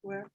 Where?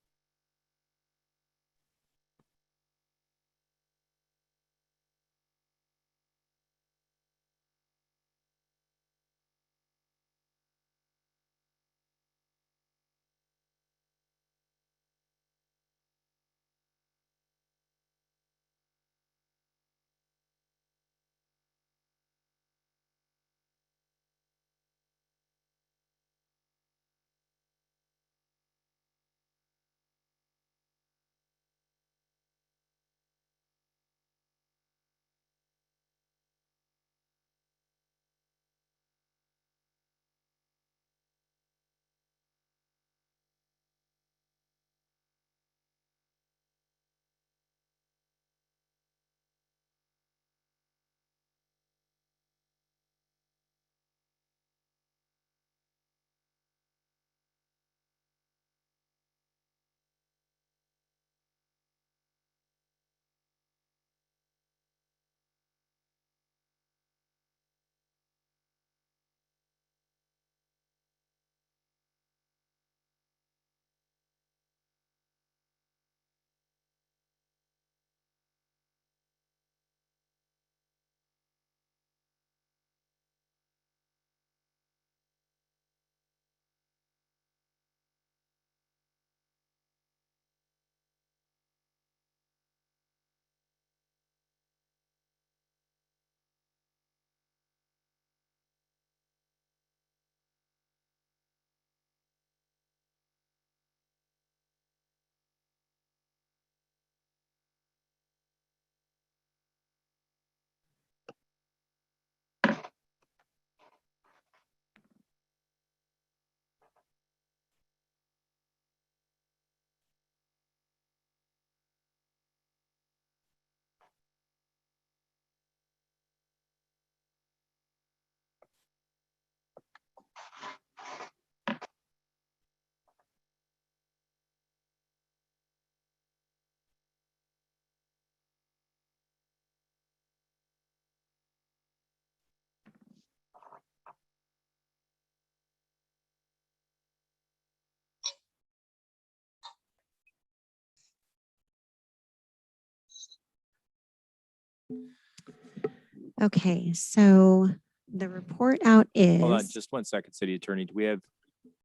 Okay, so the report out is. Hold on just 1 second, City Attorney. Do we have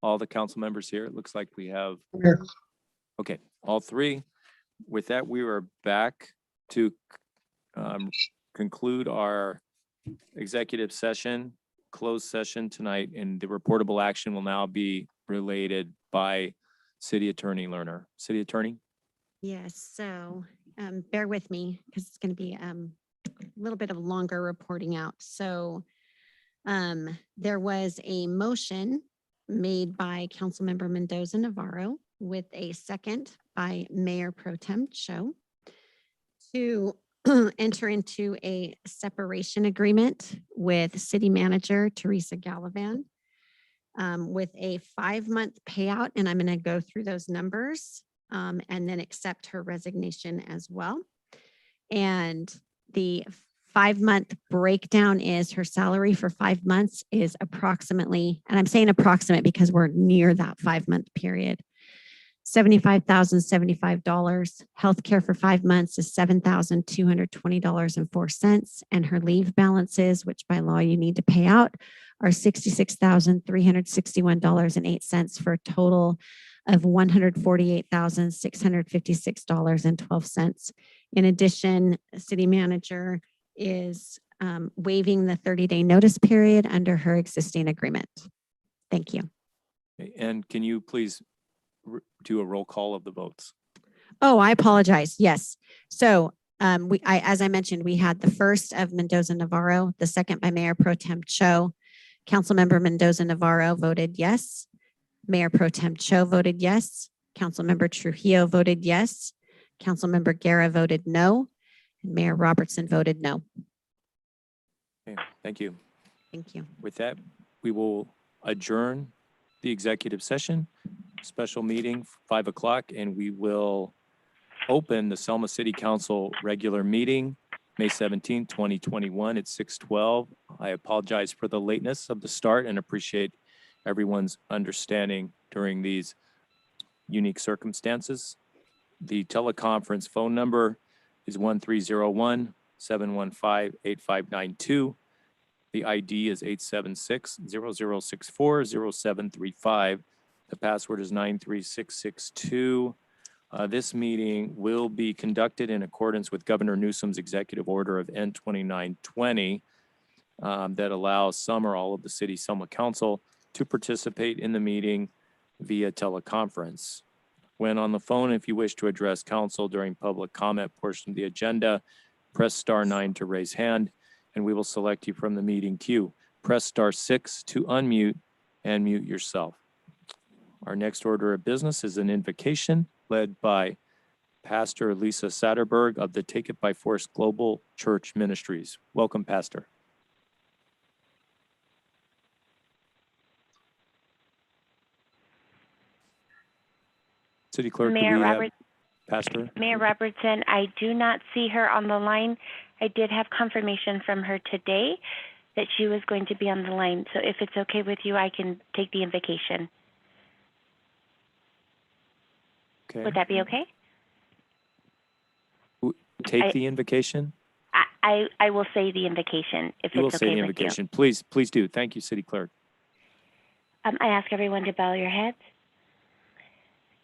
all the council members here? It looks like we have. Okay, all three. With that, we are back to conclude our executive session, closed session tonight, and the reportable action will now be related by City Attorney Lerner. City Attorney? Yes, so bear with me because it's going to be a little bit of longer reporting out. So there was a motion made by Councilmember Mendoza Navarro with a second by Mayor Pro Tem Cho to enter into a separation agreement with City Manager Teresa Gallivan with a 5-month payout. And I'm going to go through those numbers and then accept her resignation as well. And the 5-month breakdown is her salary for 5 months is approximately, and I'm saying approximate because we're near that 5-month period, $75,075. Healthcare for 5 months is $7,220.04. And her leave balances, which by law you need to pay out, are $66,361.08 for a total of $148,656.12. In addition, city manager is waiving the 30-day notice period under her existing agreement. Thank you. And can you please do a roll call of the votes? Oh, I apologize. Yes. So as I mentioned, we had the first of Mendoza Navarro, the second by Mayor Pro Tem Cho. Councilmember Mendoza Navarro voted yes. Mayor Pro Tem Cho voted yes. Councilmember Trujillo voted yes. Councilmember Guerra voted no. And Mayor Robertson voted no. Okay, thank you. Thank you. With that, we will adjourn the executive session, special meeting, 5 o'clock, and we will open the Selma City Council regular meeting, May 17, 2021 at 6:12. I apologize for the lateness of the start and appreciate everyone's understanding during these unique circumstances. The teleconference phone number is 1301-715-8592. The ID is 876-0064-0735. The password is 93662. This meeting will be conducted in accordance with Governor Newsom's executive order of N2920 that allows some or all of the city Selma Council to participate in the meeting via teleconference. When on the phone, if you wish to address council during public comment portion of the agenda, press *9 to raise hand, and we will select you from the meeting queue. Press *6 to unmute and mute yourself. Our next order of business is an invocation led by Pastor Lisa Satterberg of the Take It by Force Global Church Ministries. Welcome, Pastor. City Clerk, do we have Pastor? Mayor Robertson, I do not see her on the line. I did have confirmation from her today that she was going to be on the line. So if it's okay with you, I can take the invocation. Okay. Would that be okay? Take the invocation? I will say the invocation if You will it's say okay the with you. invocation. Please do. Thank you, City Clerk. I ask everyone to bow your heads.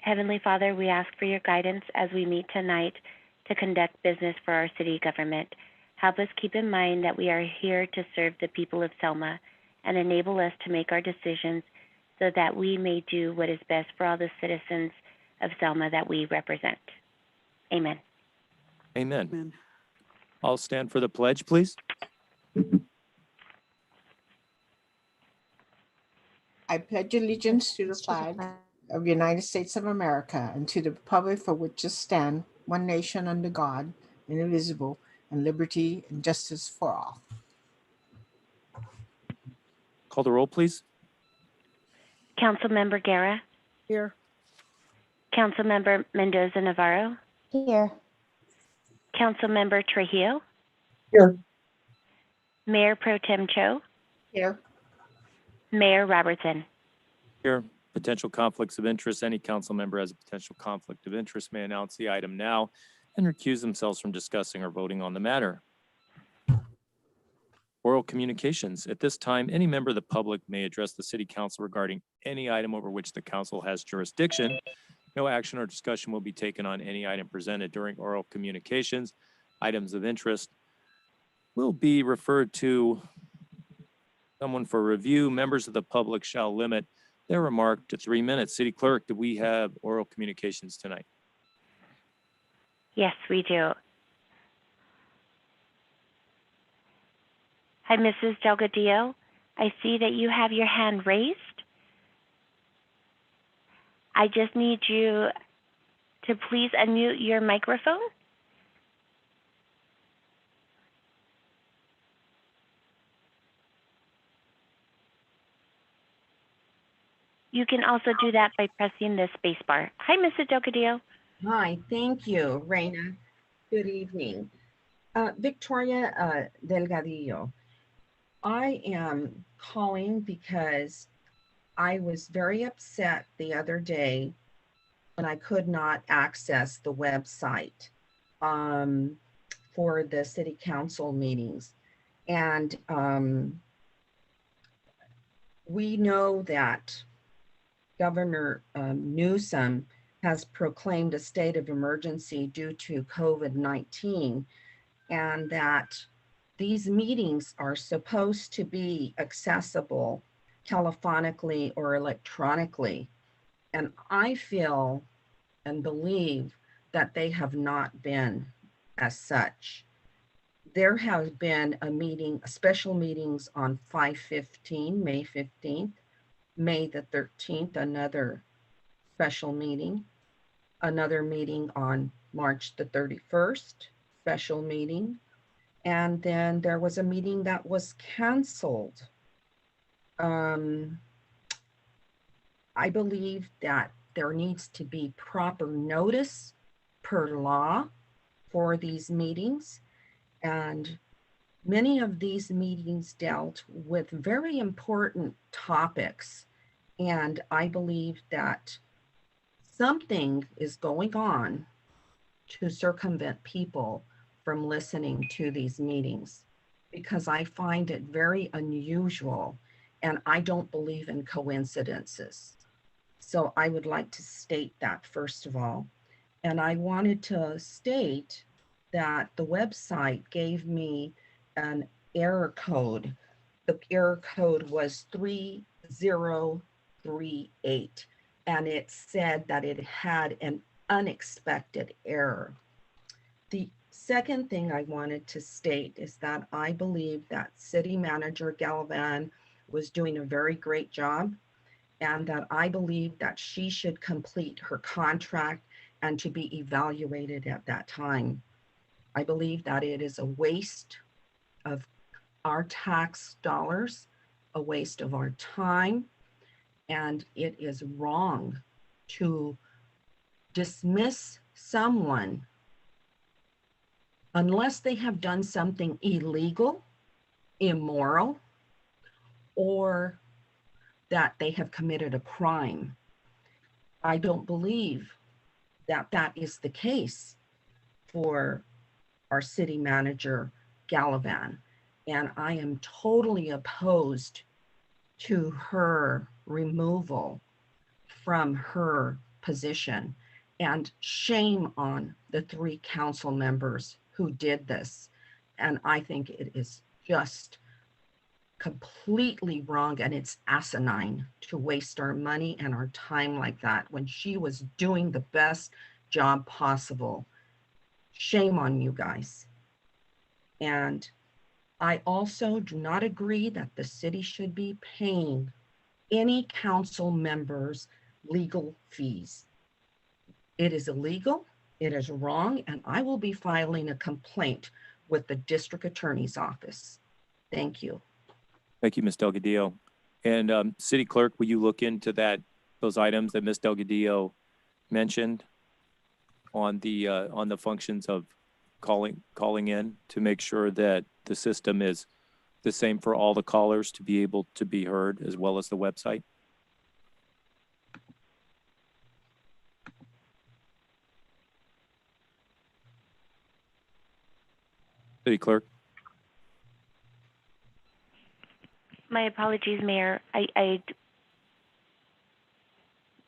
Heavenly Father, we ask for your guidance as we meet tonight to conduct business for our city government. Help us keep in mind that we are here to serve the people of Selma and enable us to make our decisions so that we may do what is best for all the citizens of Selma that we represent. Amen. Amen. Amen. I'll stand for the pledge, please. I pledge allegiance to the flag of the United States of America and to the republic for which it stands, one nation under God, indivisible, and liberty and justice for all. Call the roll, please. Councilmember Guerra. Here. Councilmember Mendoza Navarro. Here. Councilmember Trujillo. Here. Mayor Pro Tem Cho. Here. Mayor Robertson. Here, potential conflicts of interest. Any council member has a potential conflict of interest may announce the item now and recuse themselves from discussing or voting on the matter. Oral communications. At this time, any member of the public may address the city council regarding any item over which the council has jurisdiction. No action or discussion will be taken on any item presented during oral communications. Items of interest will be referred to someone for review. Members of the public shall limit their remark to 3 minutes. City Clerk, do we have oral communications tonight? Yes, we do. Hi, Mrs. Delgadillo. I see that you have your hand raised. I just need you to please unmute your microphone. You can also do that by pressing the space bar. Hi, Mrs. Delgadillo. Hi, thank you, Reina. Good evening. Victoria Delgadillo. I am calling because I was very upset the other day when I could not access the website for the city council meetings. And we know that Governor Newsom has proclaimed a state of emergency due to COVID-19, and that these meetings are supposed to be accessible telephonically or electronically. And I feel and believe that they have not been as such. There has been special meetings on 5/15, May 15th, May the 13th, another special meeting, another meeting on March the 31st, special meeting. And then there was a meeting that was canceled. I believe that there needs to be proper notice per law for these meetings. And many of these meetings dealt with very important topics. And I believe that something is going on to circumvent people from listening to these meetings, because I find it very unusual and I don't believe in coincidences. So I would like to state that first of all. And I wanted to state that the website gave me an error code. The error code was 3038, and it said that it had an unexpected error. The second thing I wanted to state is that I believe that City Manager Gallivan was doing a very great job, and that I believe that she should complete her contract and to be evaluated at that time. I believe that it is a waste of our tax dollars, a waste of our time, and it is wrong to dismiss someone unless they have done something illegal, immoral, or that they have committed a crime. I don't believe that that is the case for our city manager, Gallivan. And I am totally opposed to her removal from her position. And shame on the 3 council members who did this. And I think it is just completely wrong, and it's asinine to waste our money and our time like that when she was doing the best job possible. Shame on you guys. And I also do not agree that the city should be paying any council members legal fees. It is illegal, it is wrong, and I will be filing a complaint with the district attorney's office. Thank you. Thank you, Ms. Delgadillo. And City Clerk, will you look into those items that Ms. Delgadillo mentioned on the functions of calling in to make sure that the system is the same for all the callers to be able to be heard, as well as the website? City Clerk. My apologies, Mayor. I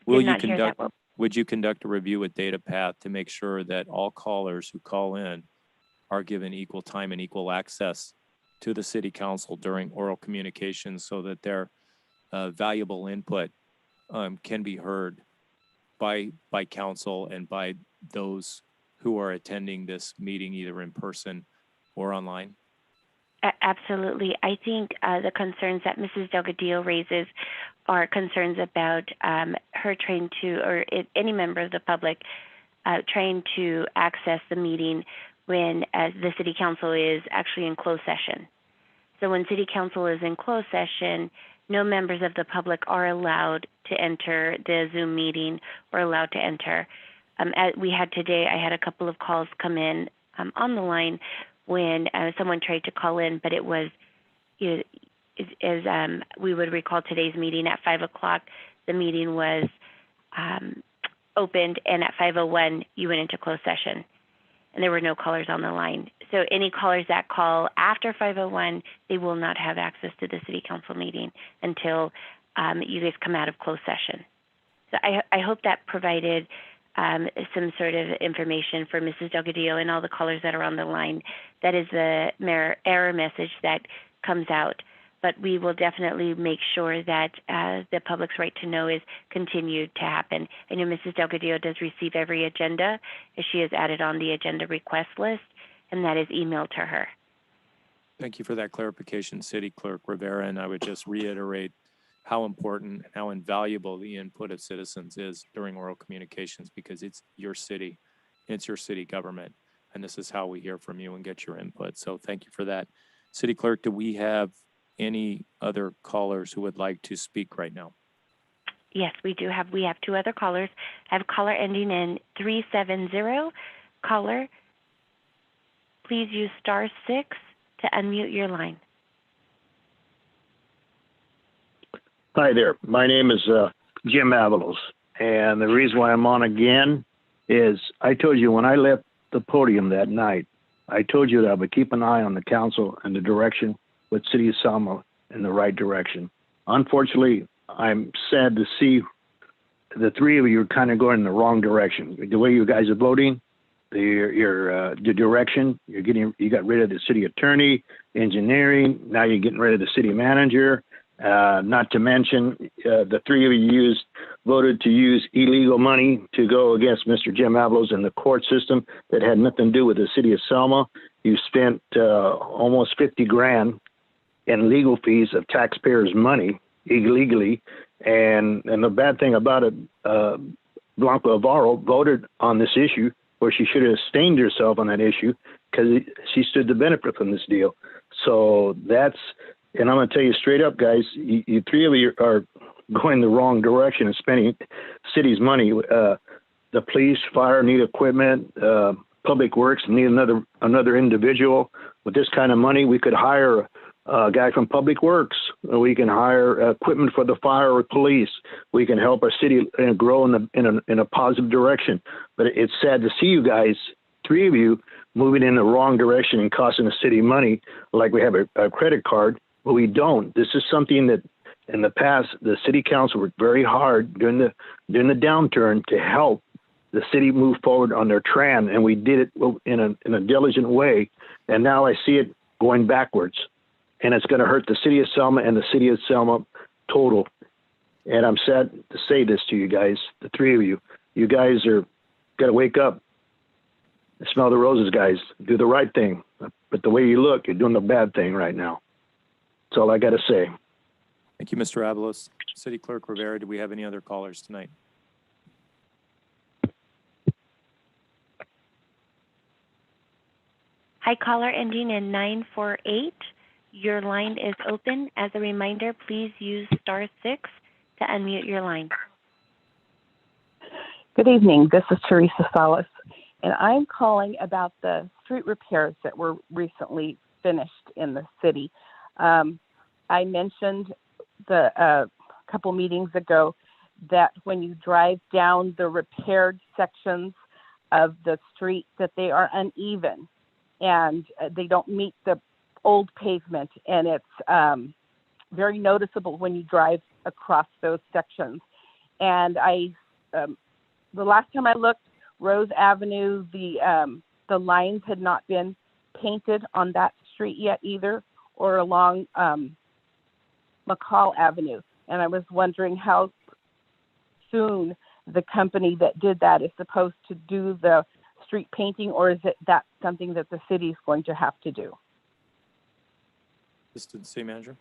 Will did you not hear that. would you conduct a review with DataPath to make sure that all callers who call in are given equal time and equal access to the city council during oral communications, so that their valuable input can be heard by council and by those who are attending this meeting, either in person or online? Absolutely. I think the concerns that Mrs. Delgadillo raises are concerns about her trying to, or any member of the public trying to access the meeting when the city council is actually in closed session. So when city council is in closed session, no members of the public are allowed to enter the Zoom meeting or allowed to enter. We had today, I had a couple of calls come in on the line when someone tried to call in, but it was, as we would recall today's meeting at 5 o'clock, the meeting was opened, and at 5:01, you went into closed session, and there were no callers on the line. So any callers that call after 5:01, they will not have access to the city council meeting until you guys come out of closed session. So I hope that provided some sort of information for Mrs. Delgadillo and all the callers that are on the line. That is the error message that comes out. But we will definitely make sure that the public's right to know is continued to happen. I know Mrs. Delgadillo does receive every agenda, as she is added on the agenda request list, and that is emailed to her. Thank you for that clarification, City Clerk Rivera. And I would just reiterate how important and how invaluable the input of citizens is during oral communications, because it's your city, it's your city government, and this is how we hear from you and get your input. So thank you for that. City Clerk, do we have any other callers who would like to speak right now? Yes, we do have. We have 2 other callers. I have a caller ending in 370. Caller, please use *6 to unmute your line. Hi there. My name is Jim Avalos, And the reason why I'm on again is I told you when I left the podium that night, I told you that I would keep an eye on the council and the direction with City of Selma in the right direction. Unfortunately, I'm sad to see the three of you are kind of going in the wrong direction. The way you guys are voting, the direction, you got rid of the city attorney, engineering, now you're getting rid of the city manager. Not to mention, the three of you voted to use illegal money to go against Mr. Jim Avalos in the court system that had nothing to do with the city of Selma. You spent almost 50 grand in legal fees of taxpayers' money illegally. And the bad thing about it, Blanca Avaro voted on this issue where she should have abstained herself on that issue because she stood to benefit from this deal. So that's, and I'm going to tell you straight up, guys, you three of you are going the wrong direction and spending city's money. The police, fire need equipment. Public Works need another individual. With this kind of money, we could hire a guy from Public Works. We can hire equipment for the fire or police. We can help our city grow in a positive direction. But it's sad to see you guys, three of you, moving in the wrong direction and costing the city money like we have a credit card, but we don't. This is something that in the past, the city council worked very hard during the downturn to help the city move forward on their tran, and we did it in a diligent way. And now I see it going backwards, and it's going to hurt the city of Selma and the city of Selma total. And I'm sad to say this to you guys, the three of you. You guys are got to wake up. Smell the roses, guys. Do the right thing. But the way you look, you're doing the bad thing right now. That's all I got to say. Thank you, Mr. Avalos. City Clerk Rivera, do we have any other callers tonight? Hi, caller ending in 948. Your line is open. As a reminder, please use *6 to unmute your line. Good evening. This is Teresa Salas, and I'm calling about the street repairs that were recently finished in the city. I mentioned a couple meetings ago that when you drive down the repaired sections of the street that they are uneven and they don't meet the old pavement, and it's very noticeable when you drive across those sections. And the last time I looked, Rose Avenue, the lines had not been painted on that street yet either, or along McCall Avenue. And I was wondering how soon the company that did that is supposed to do the street painting, or is that something that the city is going to have to do? Assistant City Manager.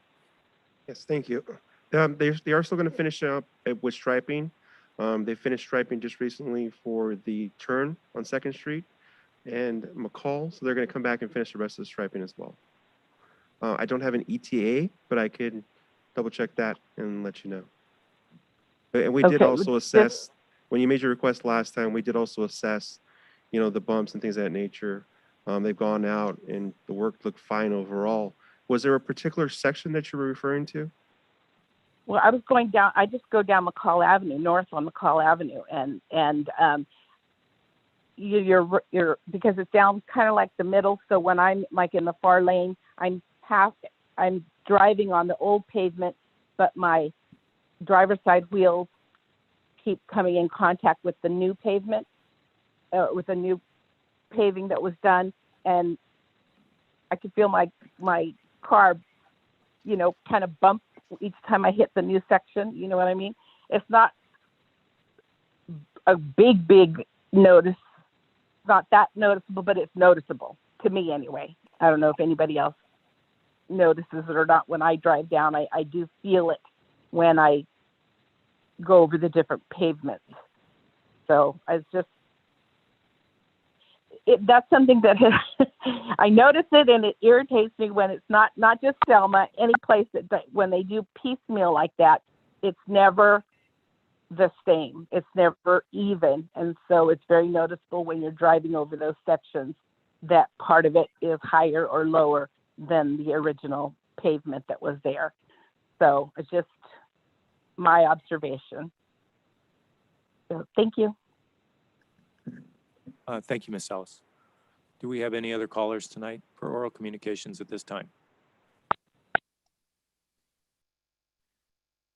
Yes, thank you. They are still going to finish up with striping. They finished striping just recently for the turn on 2nd Street and McCall, so they're going to come back and finish the rest of the striping as well. I don't have an ETA, but I could double check that and let you know. And we did also assess, when you made your request last time, we did also assess, the bumps and things of that nature. They've gone out and the work looked fine overall. Was there a particular section that you were referring to? Well, I was going down, I just go down McCall Avenue, north on McCall Avenue, and you're because it's down kind of like the middle. So when I'm like in the far lane, I'm driving on the old pavement, but my driver's side wheels keep coming in contact with the new pavement, with the new paving that was done, and I could feel my car, kind of bump each time I hit the new section. You know what I mean? It's not a big notice, not that noticeable, but it's noticeable to me anyway. I don't know if anybody else notices it or not. When I drive down, I do feel it when I go over the different pavements. So that's something that I notice it, and it irritates me when it's not just Selma, any place that when they do piecemeal like that, it's never the same. It's never even. And so it's very noticeable when you're driving over those sections that part of it is higher or lower than the original pavement that was there. So it's just my observation. So thank you. Thank you, Ms. Ellis. Do we have any other callers tonight for oral communications at this time?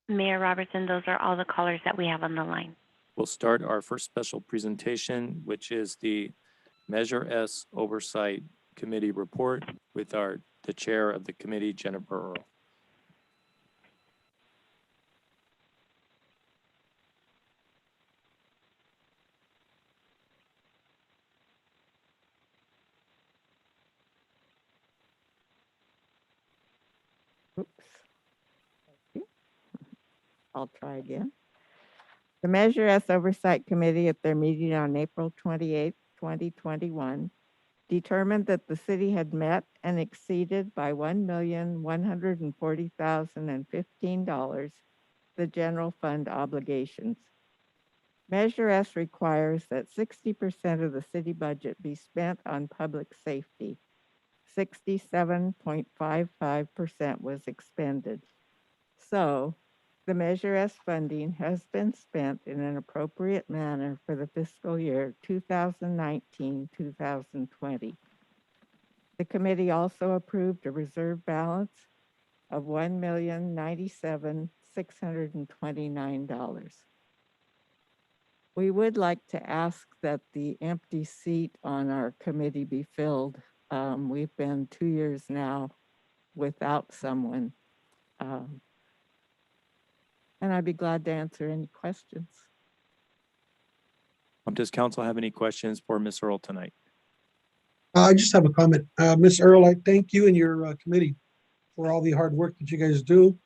Mayor Robertson, those are all the callers that we have on the line. We'll start our first special presentation, which is the Measure S Oversight Committee report with the chair of the committee, Jennifer Earl. Oops. I'll try again. The Measure S Oversight Committee at their meeting on April 28, 2021, determined that the city had met and exceeded by $1,140,015 the general fund obligations. Measure S requires that 60% of the city budget be spent on public safety. 67.55% was expended. So the Measure S funding has been spent in an appropriate manner for the fiscal year 2019-2020. The committee also approved a reserve balance of $1,097,629. We would like to ask that the empty seat on our committee be filled. We've been 2 years now without someone. And I'd be glad to answer any questions. Does council have any questions for Ms. Earl tonight? I just have a comment. Ms. Earl, I thank you and your committee for all the hard work that you guys do.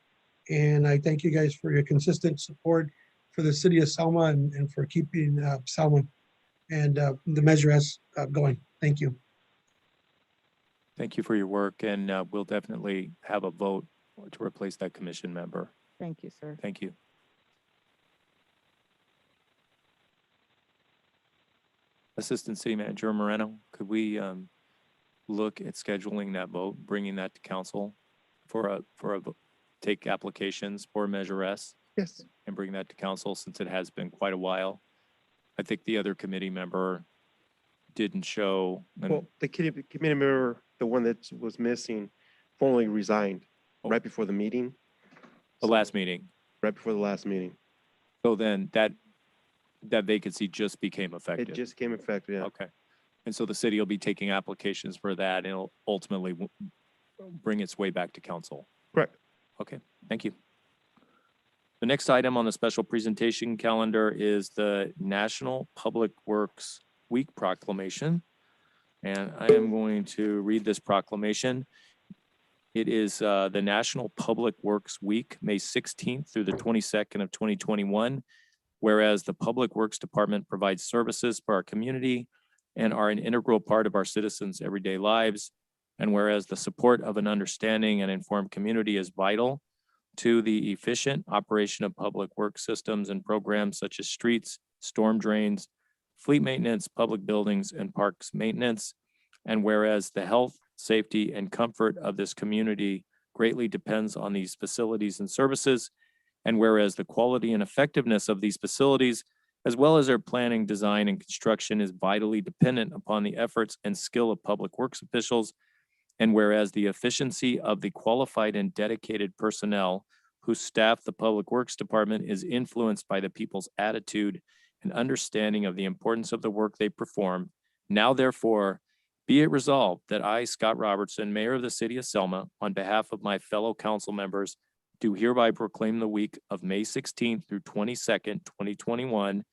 And I thank you guys for your consistent support for the city of Selma and for keeping Selma and the Measure S going. Thank you. Thank you for your work, and we'll definitely have a vote to replace that commission member. Thank you, sir. Thank you. Assistant City Manager Moreno, could we look at scheduling that vote, bringing that to council for a take applications for Measure S? Yes. And bring that to council since it has been quite a while. I think the other committee member didn't show. Well, the committee member, the one that was missing, formally resigned right before the meeting. The last meeting. Right before the last meeting. So then that vacancy just became effective. It just came effective, yeah. Okay. And so the city will be taking applications for that and it'll ultimately bring its way back to council. Correct. Okay, thank you. The next item on the special presentation calendar is the National Public Works Week proclamation. And I am going to read this proclamation. It is the National Public Works Week, May 16th through the 22nd of 2021. Whereas the Public Works Department provides services for our community and are an integral part of our citizens' everyday lives. And whereas the support of an understanding and informed community is vital to the efficient operation of public work systems and programs such as streets, storm drains, fleet maintenance, public buildings, and parks maintenance. And whereas the health, safety, and comfort of this community greatly depends on these facilities and services. And whereas the quality and effectiveness of these facilities, as well as their planning, design, and construction is vitally dependent upon the efforts and skill of public works officials. And whereas the efficiency of the qualified and dedicated personnel who staff the Public Works Department is influenced by the people's attitude and understanding of the importance of the work they perform, now therefore, be it resolved that I, Scott Robertson, Mayor of the City of Selma, on behalf of my fellow council members, do hereby proclaim the week of May 16th through 22nd, 2021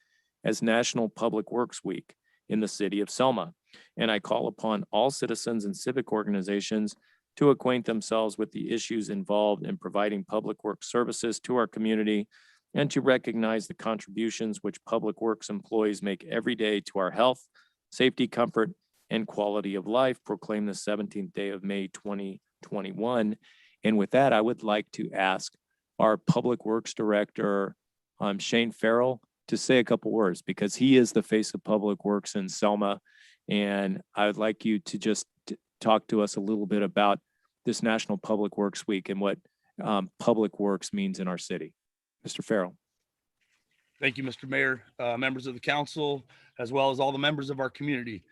as National Public Works Week in the City of Selma. And I call upon all citizens and civic organizations to acquaint themselves with the issues involved in providing public works services to our community and to recognize the contributions which public works employees make every day to our health, safety, comfort, and quality of life. Proclaim the 17th day of May 2021. And with that, I would like to ask our Public Works Director, Shane Farrell, to say a couple words because he is the face of Public Works in Selma. And I would like you to just talk to us a little bit about this National Public Works Week and what public works means in our city. Mr. Farrell. Thank you, Mr. Mayor, members of the council, as well as all the members of our community.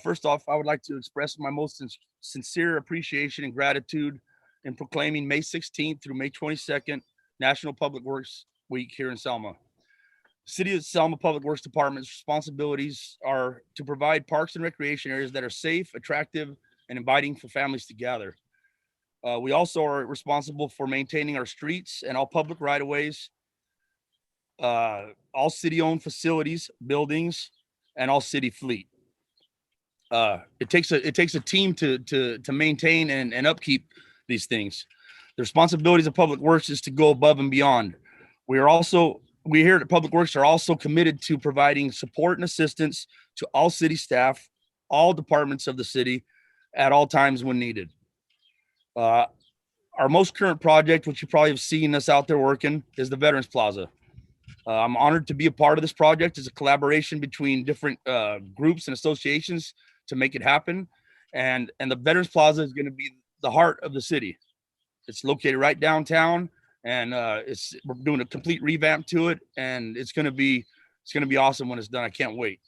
First off, I would like to express my most sincere appreciation and gratitude in proclaiming May 16th through May 22nd National Public Works Week here in Selma. City of Selma Public Works Department's responsibilities are to provide parks and recreation areas that are safe, attractive, and inviting for families to gather. We also are responsible for maintaining our streets and all public right-of-ways, all city-owned facilities, buildings, and all city fleet. It takes a team to maintain and upkeep these things. The responsibilities of Public Works is to go above and beyond. We here at Public Works are also committed to providing support and assistance to all city staff, all departments of the city, at all times when needed. Our most current project, which you probably have seen us out there working, is the Veterans Plaza. I'm honored to be a part of this project. It's a collaboration between different groups and associations to make it happen. And the Veterans Plaza is going to be the heart of the city. It's located right downtown, and we're doing a complete revamp to it, and it's going to be awesome when it's done. I can't wait.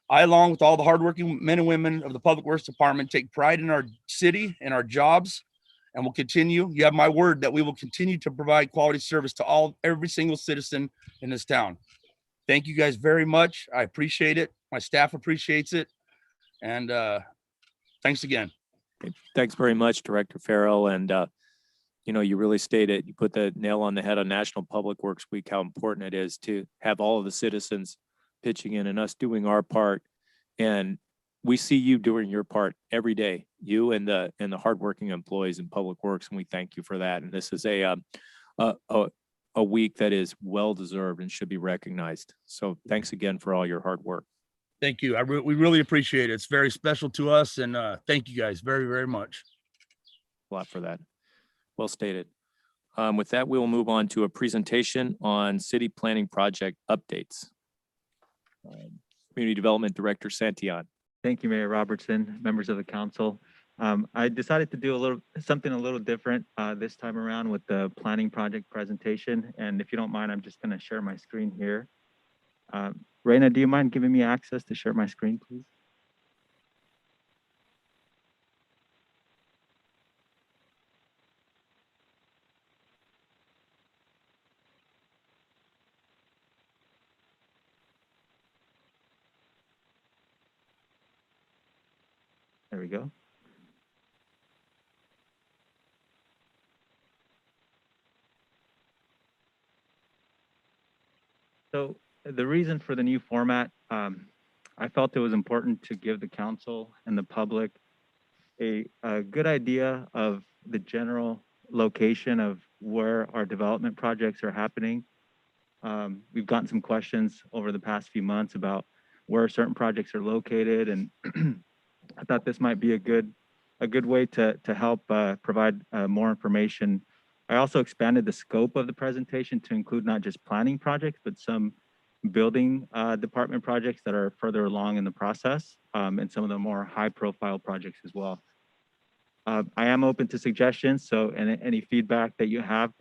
I, along with all the hardworking men and women of the Public Works Department, take pride in our city and our jobs, and will continue. You have my word that we will continue to provide quality service to every single citizen in this town. Thank you guys very much. I appreciate it. My staff appreciates it. And thanks again. Thanks very much, Director Farrell. And, you really stated, you put the nail on the head on National Public Works Week, how important it is to have all of the citizens pitching in and us doing our part. And we see you doing your part every day, you and the hardworking employees in Public Works, and we thank you for that. And this is a week that is well deserved and should be recognized. So thanks again for all your hard work. Thank you. We really appreciate it. It's very special to us, and thank you guys very, very much. A lot for that. Well stated. With that, we will move on to a presentation on city planning project updates. Community Development Director Santillan. Thank you, Mayor Robertson, members of the council. I decided to do something a little different this time around with the planning project presentation. And if you don't mind, I'm just going to share my screen here. Raina, do you mind giving me access to share my screen, please? There we go. So the reason for the new format, I felt it was important to give the council and the public a good idea of the general location of where our development projects are happening. We've gotten some questions over the past few months about where certain projects are located, and I thought this might be a good way to help provide more information. I also expanded the scope of the presentation to include not just planning projects, but some building department projects that are further along in the process, and some of the more high-profile projects as well. I am open to suggestions, so any feedback that you have,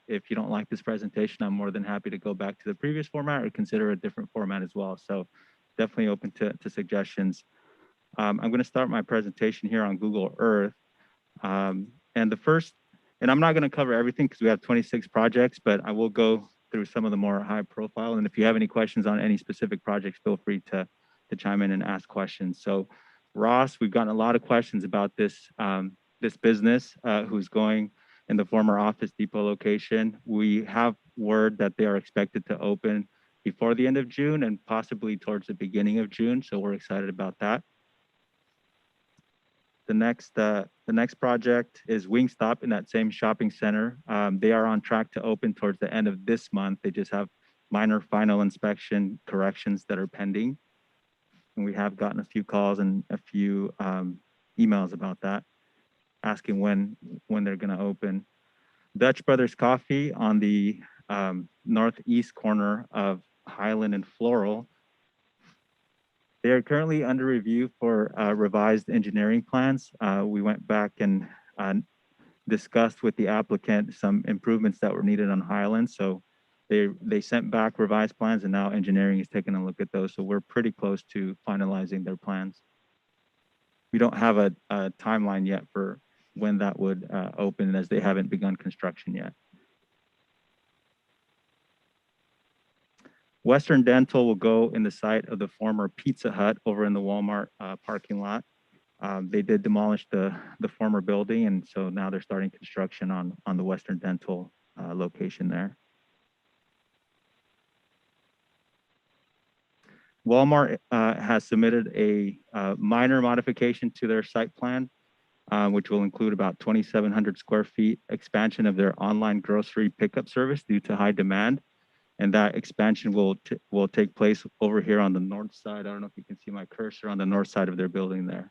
if you don't like this presentation, I'm more than happy to go back to the previous format or consider a different format as well. So definitely open to suggestions. I'm going to start my presentation here on Google Earth. And I'm not going to cover everything because we have 26 projects, but I will go through some of the more high profile. And if you have any questions on any specific projects, feel free to chime in and ask questions. So Ross, we've gotten a lot of questions about this business who's going in the former Office Depot location. We have word that they are expected to open before the end of June and possibly towards the beginning of June. So we're excited about that. The next project is Wingstop in that same shopping center. They are on track to open towards the end of this month. They just have minor final inspection corrections that are pending. And we have gotten a few calls and a few emails about that, asking when they're gonna open. Dutch Brothers Coffee on the northeast corner of Highland and Floral. They are currently under review for revised engineering plans. We went back and discussed with the applicant some improvements that were needed on Highland. So They sent back revised plans, and now engineering is taking a look at those. So we're pretty close to finalizing their plans. We don't have a timeline yet for when that would open, as they haven't begun construction yet. Western Dental will go in the site of the former Pizza Hut over in the Walmart parking lot. They did demolish the former building, and so now they're starting construction on the Western Dental location there. Walmart has submitted a minor modification to their site plan, which will include about 2,700 square feet expansion of their online grocery pickup service due to high demand. And that expansion will take place over here on the north side. I don't know if you can see my cursor on the north side of their building there.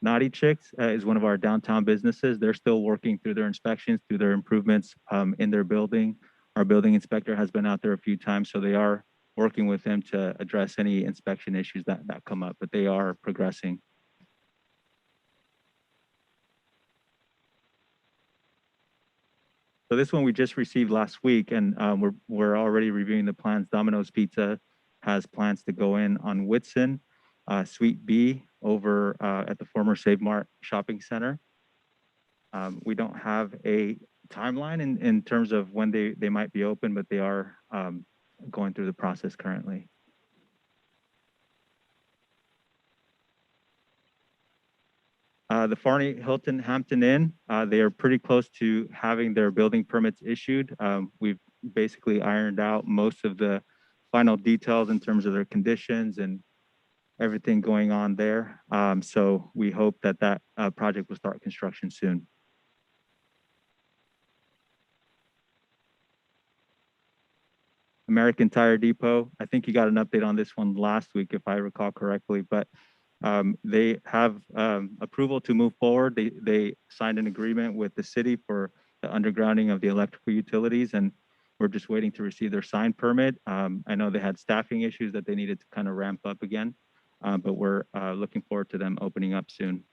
Naughty Chicks is one of our downtown businesses. They're still working through their inspections, through their improvements in their building. Our building inspector has been out there a few times, so they are working with them to address any inspection issues that come up, but they are progressing. So this one we just received last week, and we're already reviewing the plans. Domino's Pizza has plans to go in on Whitson, Suite B over at the former Save Mart Shopping Center. We don't have a timeline in terms of when they might be open, but they are going through the process currently. The Farney Hilton Hampton Inn, they are pretty close to having their building permits issued. We've basically ironed out most of the final details in terms of their conditions and everything going on there. So we hope that project will start construction soon. American Tire Depot, I think you got an update on this one last week, if I recall correctly, but they have approval to move forward. They signed an agreement with the city for the undergrounding of the electrical utilities, and we're just waiting to receive their sign permit. I know they had staffing issues that they needed to kind of ramp up again, but we're looking forward to them opening up soon.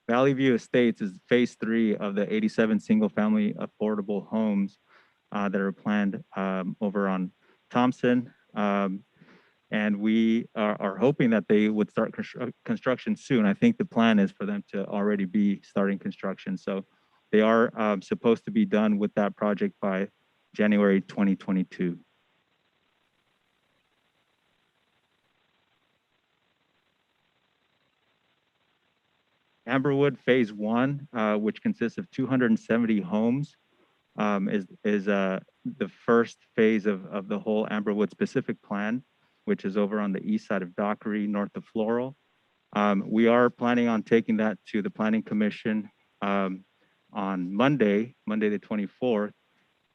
Valley View Estates is phase 3 of the 87 single-family affordable homes that are planned over on Thompson. And we are hoping that they would start construction soon. I think the plan is for them to already be starting construction. So they are supposed to be done with that project by January 2022. Amberwood Phase 1, which consists of 270 homes, is the first phase of the whole Amberwood specific plan, which is over on the east side of Dockery, north of Floral. We are planning on taking that to the Planning Commission on Monday the 24th,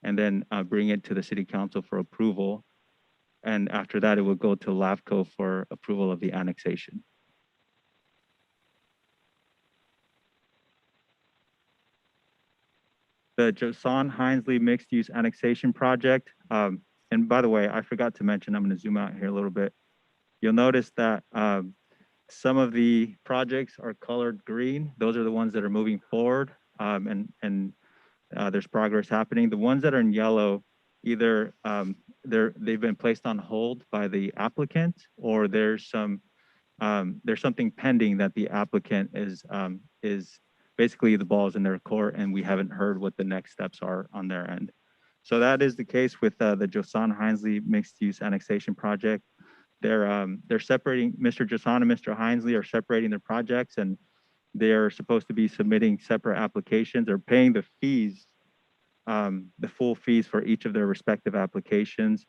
and then bring it to the City Council for approval. And after that, it will go to LAFCO for approval of the annexation. The Josan Hinesley Mixed Use Annexation Project. And by the way, I forgot to mention, I'm going to zoom out here a little bit. You'll notice that some of the projects are colored green. Those are the ones that are moving forward, and there's progress happening. The ones that are in yellow, either they've been placed on hold by the applicant, or there's something pending that the applicant is basically the ball's in their court, and we haven't heard what the next steps are on their end. So that is the case with the Josan Hinesley Mixed Use Annexation Project. They're separating, Mr. Josan and Mr. Hinesley are separating their projects, and they're supposed to be submitting separate applications or paying the fees, the full fees for each of their respective applications.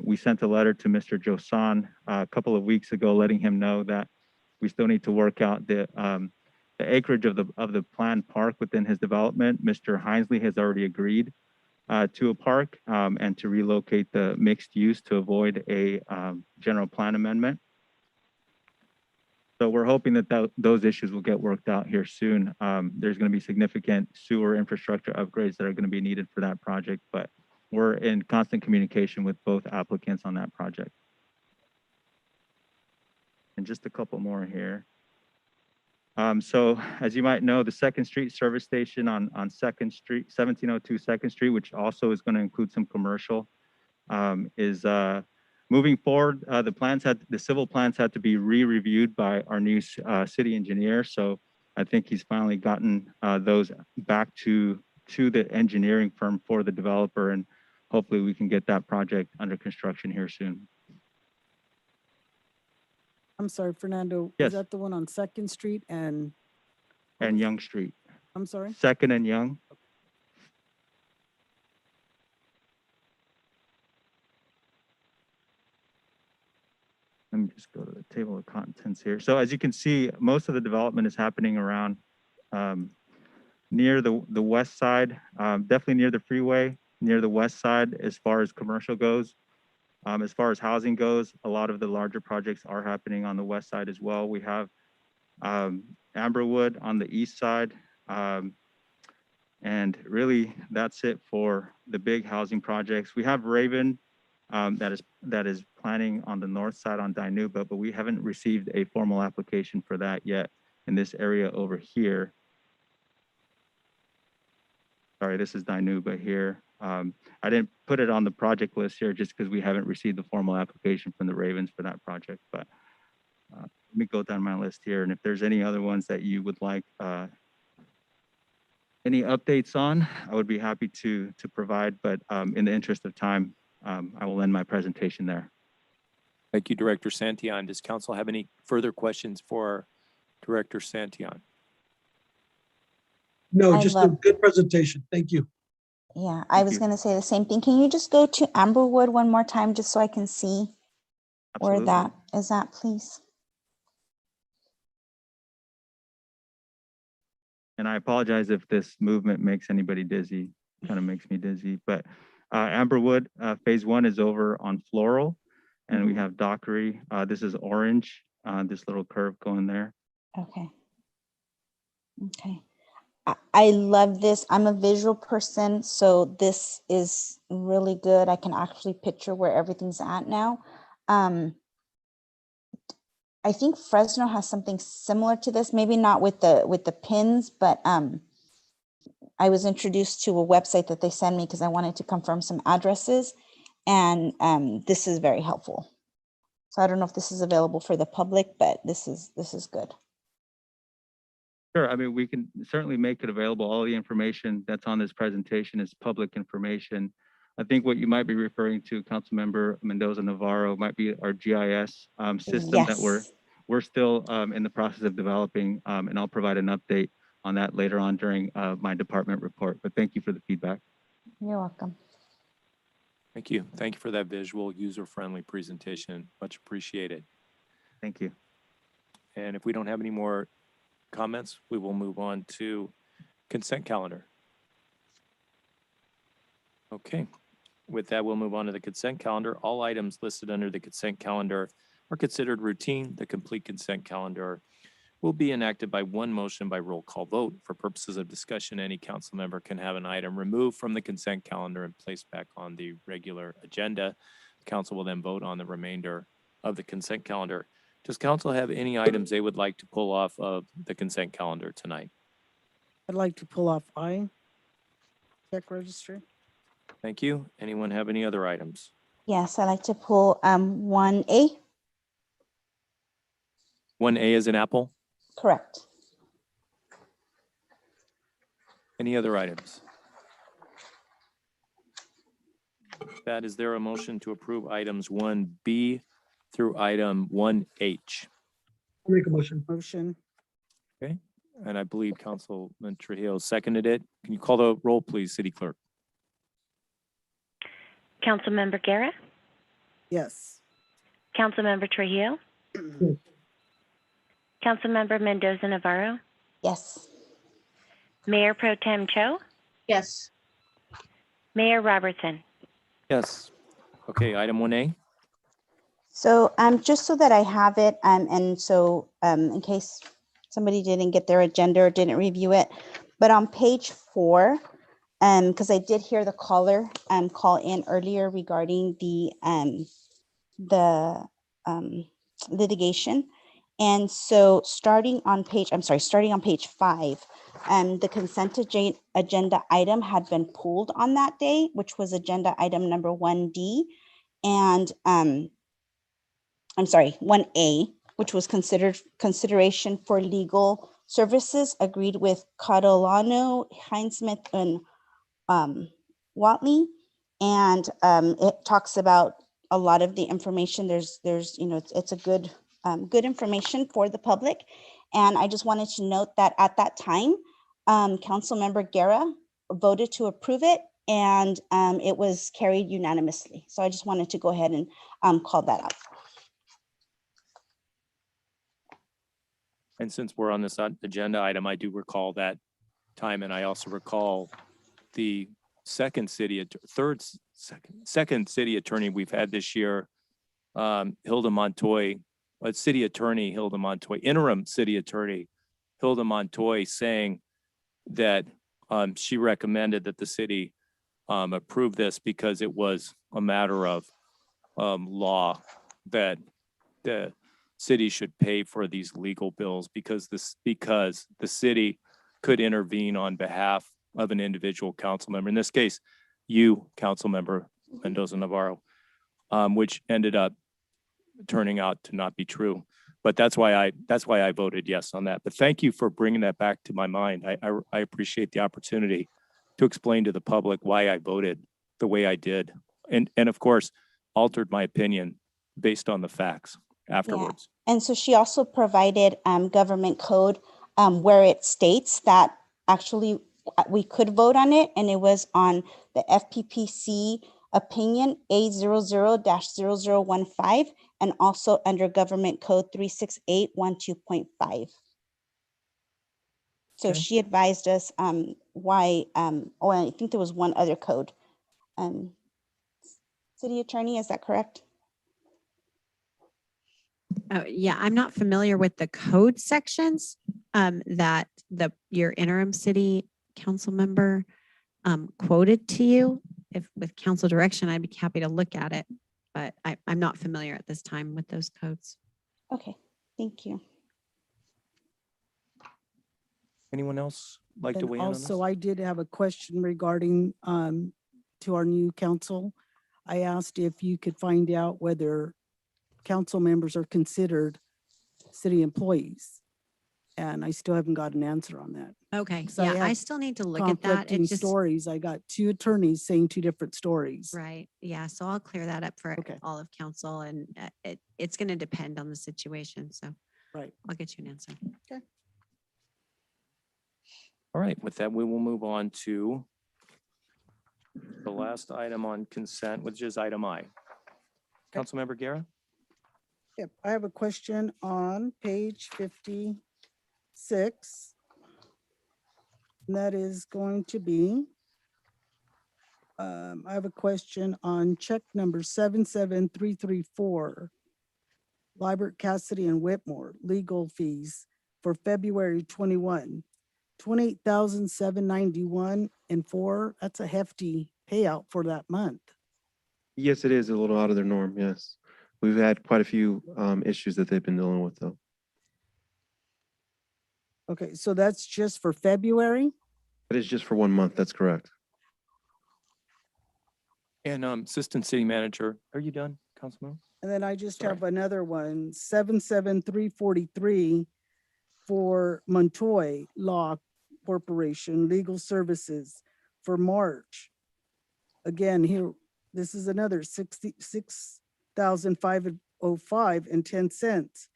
We sent a letter to Mr. Josan a couple of weeks ago, letting him know that we still need to work out the acreage of the planned park within his development. Mr. Hinesley has already agreed to a park and to relocate the mixed use to avoid a general plan amendment. So we're hoping that those issues will get worked out here soon. There's going to be significant sewer infrastructure upgrades that are going to be needed for that project, but we're in constant communication with both applicants on that project. and just a couple more here. So as you might know, the Second Street service station on 2nd Street, 1702 2nd Street, which also is going to include some commercial, is moving forward. The civil plans had to be re-reviewed by our new city engineer. So I think he's finally gotten those back to the engineering firm for the developer, and hopefully we can get that project under construction here soon. I'm sorry, Fernando. Yes. Is that the one on Second Street and Young Street. I'm sorry? 2nd and Young. Let me just go to the table of contents here. So as you can see, most of the development is happening around near the west side, definitely near the freeway, near the west side as far as commercial goes. As far as housing goes, a lot of the larger projects are happening on the west side as well. We have Amberwood on the east side. And really, that's it for the big housing projects. We have Raven that is planning on the north side on Dinuba, but we haven't received a formal application for that yet in this area over here. Sorry, this is Dinuba here. I didn't put it on the project list here just because we haven't received the formal application from the Ravens for that project. But let me go down my list here. And if there's any other ones that you would like any updates on, I would be happy to provide. But in the interest of time, I will end my presentation there. Thank you, Director Santillan. Does council have any further questions for Director Santillan? No, just a good presentation. Thank you. Yeah, I was going to say the same thing. Can you just go to Amberwood one more time just so I can see where that is at, please? And I apologize if this movement makes anybody dizzy, kind of makes me dizzy, but Amberwood, phase 1 is over on Floral, and we have Dockery. This is orange, this little curve going there. Okay. Okay. I love this. I'm a visual person, so this is really good. I can actually picture where everything's at now. I think Fresno has something similar to this, maybe not with the pins, but I was introduced to a website that they sent me because I wanted to confirm some addresses, and this is very helpful. So I don't know if this is available for the public, but this is good. Sure, I mean, we can certainly make it available. All the information that's on this presentation is public information. I think what you might be referring to, Councilmember Mendoza Navarro, might be our GIS system that we're still in the process of developing, and I'll provide an update on that later on during my department report. But thank you for the feedback. You're welcome. Thank you. Thank you for that visual, user-friendly presentation. Much appreciated. Thank you. And if we don't have any more comments, we will move on to consent calendar. Okay. With that, we'll move on to the consent calendar. All items listed under the consent calendar are considered routine. The complete consent calendar will be enacted by one motion by roll call vote. For purposes of discussion, any council member can have an item removed from the consent calendar and placed back on the regular agenda. The council will then vote on the remainder of the consent calendar. Does council have any items they would like to pull off of the consent calendar tonight? I'd like to pull off I, check registry. Thank you. Anyone have any other items? Yes, I'd like to pull 1A. 1A is an apple. Correct. Any other items? That is there a motion to approve items 1B through item 1H? I'll make a motion. Motion. Okay, and I believe Councilman Trujillo seconded it. Can you call the roll, please, City Clerk? Councilmember Guerra? Yes. Councilmember Trujillo? Councilmember Mendoza Navarro? Yes. Mayor Pro Tem Cho? Yes. Mayor Robertson? Yes. Okay, item 1A. So just so that I have it, and so in case somebody didn't get their agenda or didn't review it, but on page 4, because I did hear the caller call in earlier regarding the litigation, And so starting on page 5, the consent agenda item had been pulled on that day, which was agenda item number 1D. And 1A, which was consideration for legal services agreed with Catalano, Hinesmith, and Watley. And it talks about a lot of the information. There's it's a good information for the public. And I just wanted to note that at that time, Councilmember Guerra voted to approve it, and it was carried unanimously. So I just wanted to go ahead and call that out. And since we're on this agenda item, I do recall that time, and I also recall the second city attorney we've had this year, Hilda Montoy, city attorney Hilda Montoy, interim city attorney Hilda Montoy, saying that she recommended that the city approve this because it was a matter of law that the city should pay for these legal bills because the city could intervene on behalf of an individual council member. In this case, you, council member Mendoza Navarro, which ended up turning out to not be true. But that's why I voted yes on that. But thank you for bringing that back to my mind. I appreciate the opportunity to explain to the public why I voted the way I did, and of course altered my opinion based on the facts afterwards. Yeah. And so she also provided government code where it states that actually we could vote on it, and it was on the FPPC opinion A00-0015, and also under government code 36812.5. So Okay. she advised us why, I think there was one other code. City attorney, is that correct? Yeah, I'm not familiar with the code sections that your interim city council member quoted to you. If with council direction, I'd be happy to look at it, but I'm not familiar at this time with those codes. Okay, thank you. Anyone else like to And weigh in on this? also, I did have a question regarding to our new council. I asked if you could find out whether council members are considered city employees. And I still haven't got an answer on that. Okay, So I yeah, I have still need to look at that. Conflicting It just, stories. I got two attorneys saying two different stories. right, yeah, so I'll clear that up for Okay. all of council, and it's going to depend on the situation, so Right. I'll get you an answer. All right, with that, we will move on to the last item on consent, which is item I. Councilmember Guerra? Yep, I have a question on page 56. And that is going to be, I have a question on check number 77334. Liebert, Cassidy, and Whitmore, legal fees for February 21. 28,791 and 4. That's a hefty payout for that month. Yes, it is a little out of their norm. Yes. We've had quite a few issues that they've been dealing with though. Okay, so that's just for February? That is just for 1 month. That's correct. And Assistant City Manager, are you done, Councilman? And then I just Sorry. have another one, 77343 for Montoy Law Corporation, legal services for March. Again, here, this is another 66,505 and 10 cents.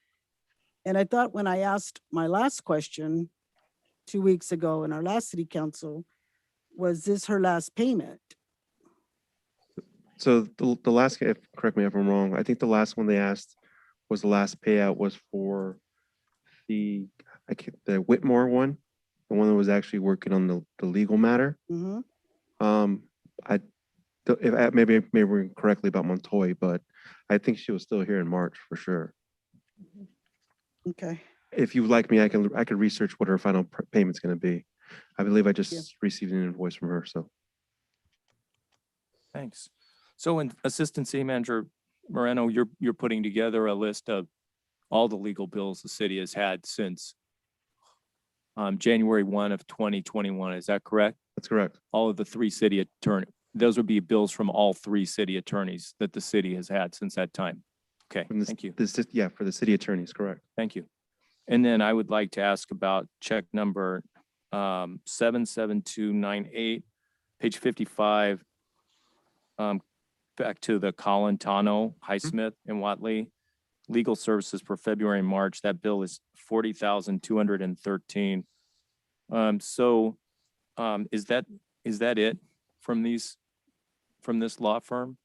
And I thought when I asked my last question 2 weeks ago in our last city council, was this her last payment? So the last, correct me if I'm wrong, I think the last one they asked was the last payout was for the Whitmore one, the one that was actually working on the legal matter. Mhm. Maybe correctly about Montoy, but I think she was still here in March for sure. Okay. If you would like me, I could research what her final payment's going to be. I believe I just received an invoice from her. So Thanks. So, Assistant City Manager Moreno, you're putting together a list of all the legal bills the city has had since January 1 of 2021. Is that correct? That's correct. All of the three city attorney, those would be bills from all three city attorneys that the city has had since that time. Okay, thank you. Yeah, for the city attorneys, correct. Thank you. And then I would like to ask about check number 77298, page 55, back to the Colantano, Highsmith, and Watley. Legal services for February and March. That bill is $40,213. Is that it from this law firm?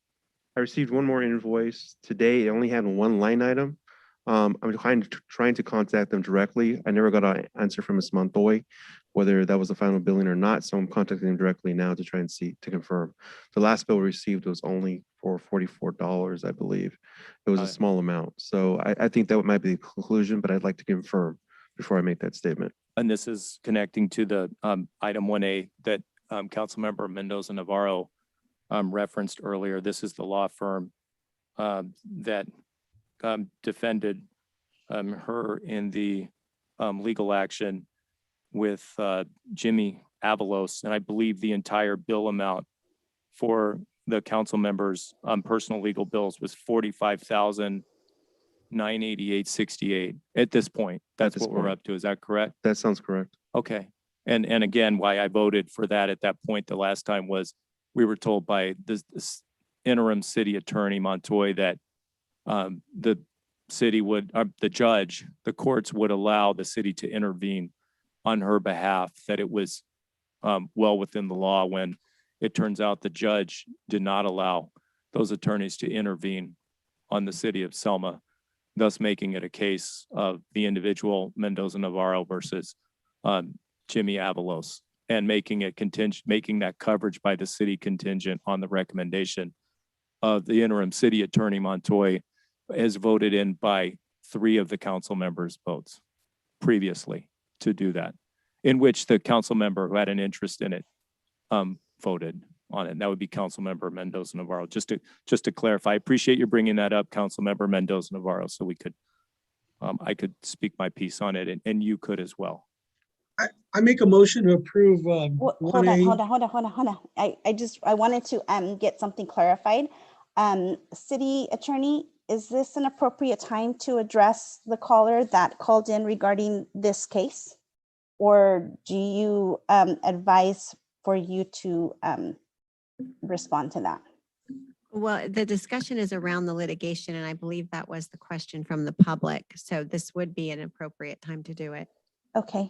I received one more invoice today. It only had one line item. I'm trying to contact them directly. I never got an answer from Ms. Montoy, whether that was the final billing or not. So I'm contacting them directly now to try and see, to confirm. The last bill received was only for $44, I believe. It was a small amount. So I think that might be the conclusion, but I'd like to confirm before I make that statement. And this is connecting to the item 1A that Councilmember Mendoza Navarro referenced earlier. This is the law firm that defended her in the legal action with Jimmy Avalos. And I believe the entire bill amount for the council members' personal legal bills was $45,988.68 at this point. That's what we're up to. Is that correct? That sounds correct. Okay. And again, why I voted for that at that point the last time was we were told by this interim city attorney Montoy that the city would, the courts would allow the city to intervene on her behalf, that it was well within the law, when it turns out the judge did not allow those attorneys to intervene on the city of Selma, thus making it a case of the individual Mendoza Navarro versus Jimmy Avalos, and making it contingent, making that coverage by the city contingent on the recommendation of the interim city attorney Montoy, as voted in by 3 of the council members' votes previously to do that, in which the council member who had an interest in it voted on it. And that would be Council Member Mendoza Navarro. Just to clarify, I appreciate you bringing that up, Council Member Mendoza Navarro, so we could I could speak my piece on it, and you could as well. I make a motion to approve. Hold on. I wanted to get something clarified. City Attorney, is this an appropriate time to address the caller that called in regarding this case? Or do you advise for you to respond to that? Well, the discussion is around the litigation, and I believe that was the question from the public. So this would be an appropriate time to do it. Okay.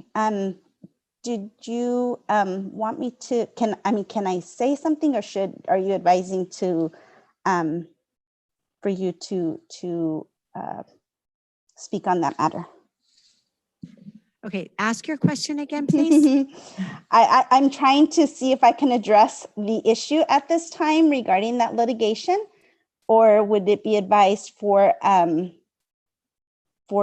Did you want me to, can I say something, or are you advising to, for you to speak on that matter? Okay, ask your question again, please. I'm trying to see if I can address the issue at this time regarding that litigation, or would it be advised for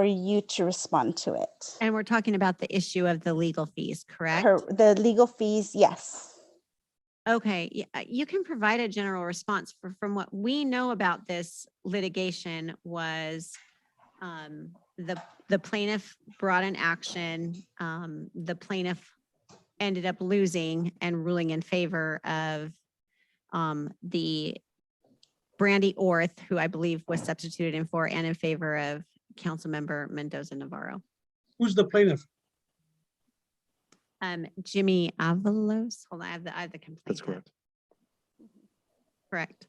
you to respond to it? And we're talking about the issue of the legal fees, correct? The legal fees, yes. Okay, you can provide a general response. From what we know about this litigation was the plaintiff brought an action. The plaintiff ended up losing and ruling in favor of the Brandy Orth, who I believe was substituted in for, and in favor of Councilmember Mendoza Navarro. Who's the plaintiff? Jimmy Avalos. Hold on, I have the complaint. That's correct. Correct.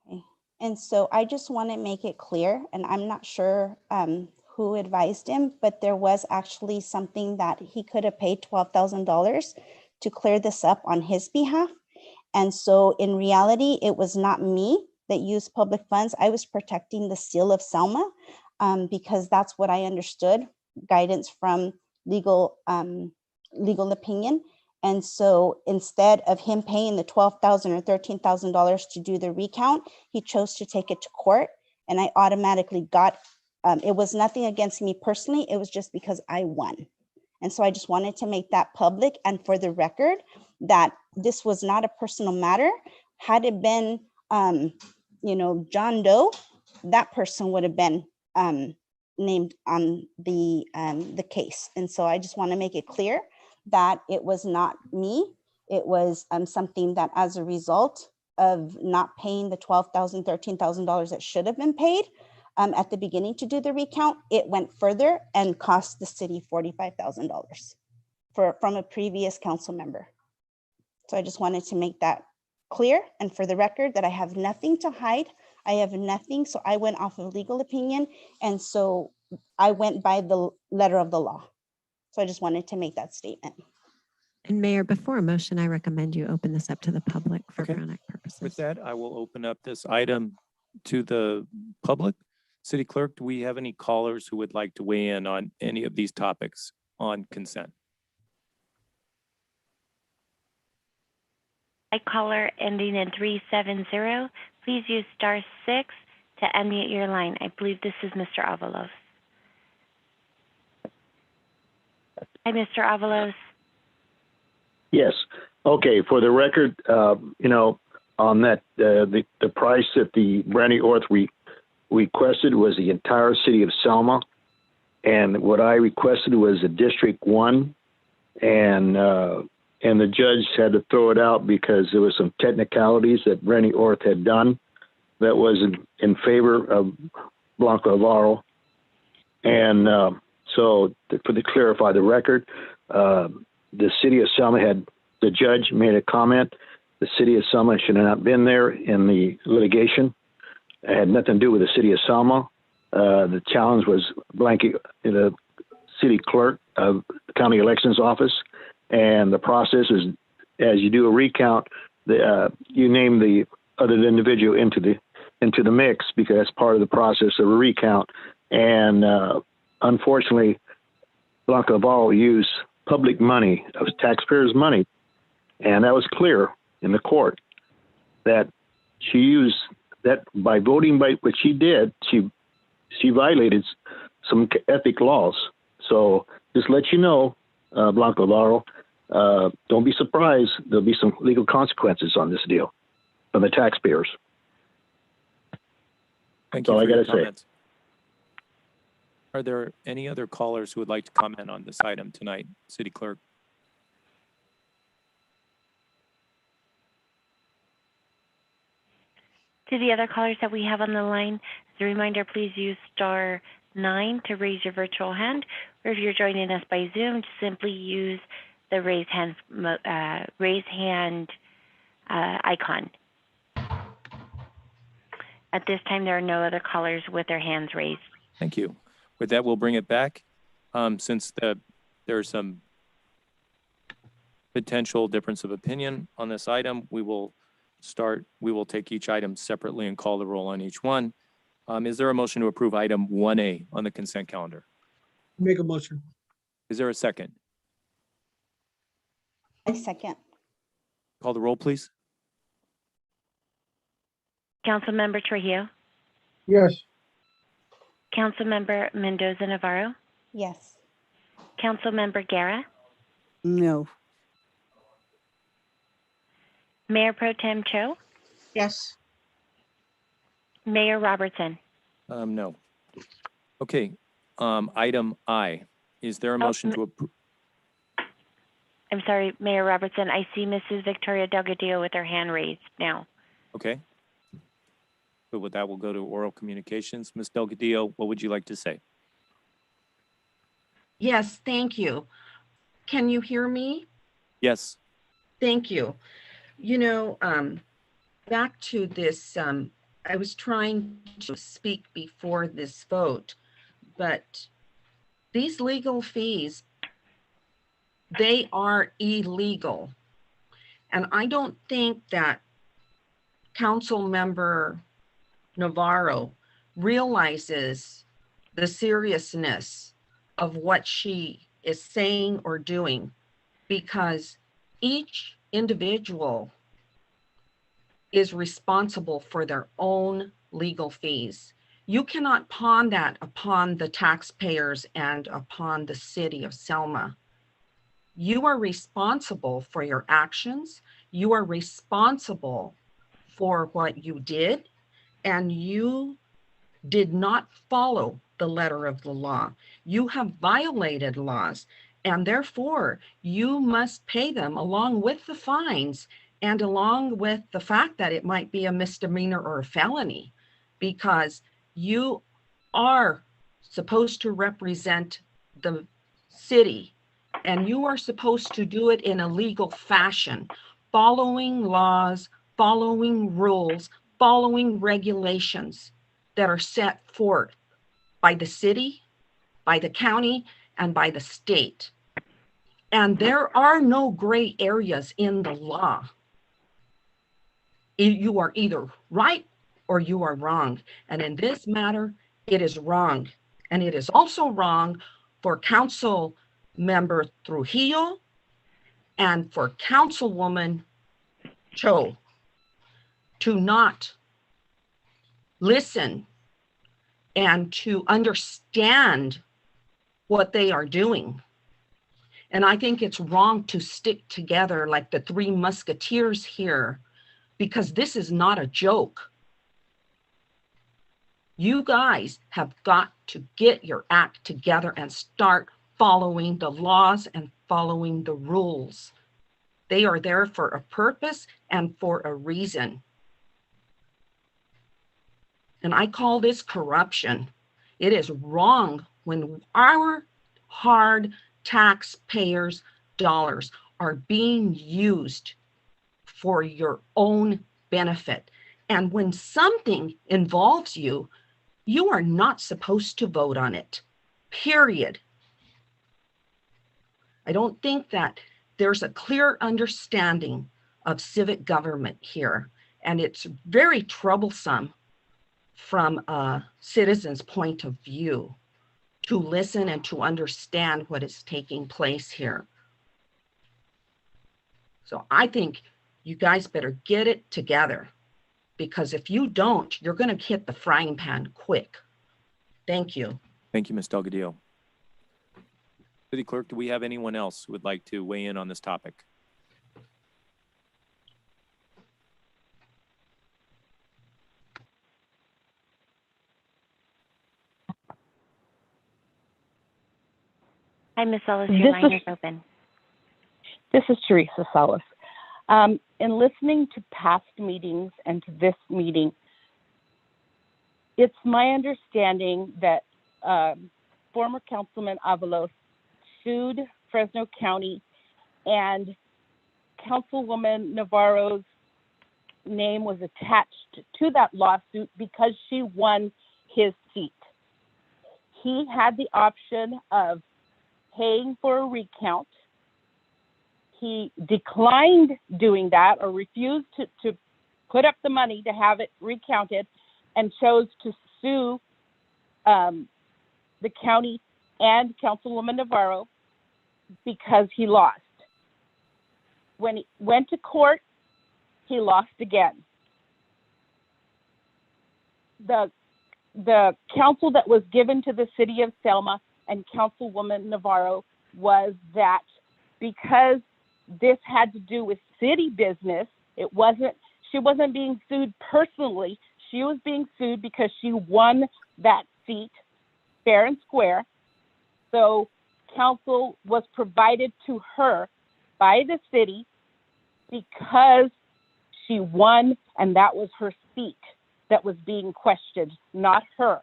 Okay. And so I just want to make it clear, and I'm not sure who advised him, but there was actually something that he could have paid $12,000 to clear this up on his behalf. And so in reality, it was not me that used public funds. I was protecting the seal of Selma because that's what I understood, guidance from legal opinion. And so instead of him paying the $12,000 or $13,000 to do the recount, he chose to take it to court. And I automatically got, it was nothing against me personally. It was just because I won. And so I just wanted to make that public and for the record that this was not a personal matter. Had it been, John Doe, that person would have been named on the case. And so I just want to make it clear that it was not me. It was something that as a result of not paying the $12,000, $13,000 that should have been paid at the beginning to do the recount, it went further and cost the city $45,000 from a previous council member. So I just wanted to make that clear and for the record that I have nothing to hide. I have nothing. So I went off of legal opinion. And so I went by the letter of the law. So I just wanted to make that statement. And Mayor, before a motion, I recommend you open this up to the public for Okay. Brown Act purposes. With that, I will open up this item to the public. City Clerk, do we have any callers who would like to weigh in on any of these topics on consent? Caller ending in 370, please use *6 to unmute your line. I believe this is Mr. Avalos. Hi, Mr. Avalos. Yes. Okay. For the record, on that, the price that the Brandy Orth requested was the entire city of Selma. And what I requested was a District 1. And the judge had to throw it out because there was some technicalities that Brandy Orth had done that was in favor of Blanca Alvaro. And so to clarify the record, the city of Selma the judge made a comment. The city of Selma should have not been there in the litigation. It had nothing to do with the city of Selma. The challenge was Blanca, the city clerk of the county elections office. And the process is, as you do a recount, you name the other individual into the mix because that's part of the process of a recount. And unfortunately, Blanca Alvaro used public money, of taxpayers' money, and that was clear in the court that she used that by voting by what she did. She violated some ethic laws. So just let you know, Blanca Alvaro, don't be surprised. There'll be some legal consequences on this deal from the taxpayers. Thank That's you all for I your gotta say. comments. Are there any other callers who would like to comment on this item tonight, City Clerk? To the other callers that we have on the line, as a reminder, please use *9 to raise your virtual hand, or if you're joining us by Zoom, simply use the raise hand icon. At this time, there are no other callers with their hands raised. Thank you. With that, we'll bring it back. Since there's some potential difference of opinion on this item, we will take each item separately and call the roll on each one. Is there a motion to approve item 1A on the consent calendar? Make a motion. Is there a second? I second. Call the roll, please. Councilmember Trujillo, Yes. Councilmember Mendoza Navarro, Yes. Councilmember Guerra, No. Mayor Pro Tem Cho, Yes. Mayor Robertson. No. Okay. Item I. Is there a motion to approve? I'm sorry, Mayor Robertson. I see Mrs. Victoria Delgadillo with her hand raised now. Okay. But with that, we'll go to oral communications. Ms. Delgadillo, what would you like to say? Yes, thank you. Can you hear me? Yes. Thank you. Back to this, I was trying to speak before this vote, but these legal fees, they are illegal. And I don't think that Council Member Navarro realizes the seriousness of what she is saying or doing, because each individual is responsible for their own legal fees. You cannot pawn that upon the taxpayers and upon the city of Selma. You are responsible for your actions. You are responsible for what you did, and you did not follow the letter of the law. You have violated laws, and therefore you must pay them along with the fines and along with the fact that it might be a misdemeanor or a felony, because you are supposed to represent the city, and you are supposed to do it in a legal fashion, following laws, following rules, following regulations that are set forth by the city, by the county, and by the state. And there are no gray areas in the law. You are either right or you are wrong. And in this matter, it is wrong. And it is also wrong for Council Member Trujillo and for Councilwoman Cho to not listen and to understand what they are doing. And I think it's wrong to stick together like the Three Musketeers here, because this is not a joke. You guys have got to get your act together and start following the laws and following the rules. They are there for a purpose and for a reason. And I call this corruption. It is wrong when our hard taxpayers' dollars are being used for your own benefit. And when something involves you, you are not supposed to vote on it, period. I don't think that there's a clear understanding of civic government here, and it's very troublesome from a citizen's point of view to listen and to understand what is taking place here. So I think you guys better get it together, because if you don't, you're going to hit the frying pan quick. Thank you. Thank you, Ms. Delgadillo. City Clerk, do we have anyone else who would like to weigh in on this topic? Hi, Ms. Ellis, your line is open. This is Teresa Salas. In listening to past meetings and to this meeting, it's my understanding that former Councilman Avalos sued Fresno County, and Councilwoman Navarro's name was attached to that lawsuit because she won his seat. He had the option of paying for a recount. He declined doing that or refused to put up the money to have it recounted, and chose to sue the county and Councilwoman Navarro because he lost. When he went to court, he lost again. The counsel that was given to the city of Selma and Councilwoman Navarro was that because this had to do with city business, she wasn't being sued personally. She was being sued because she won that seat fair and square. So counsel was provided to her by the city because she won, and that was her seat that was being questioned, not her.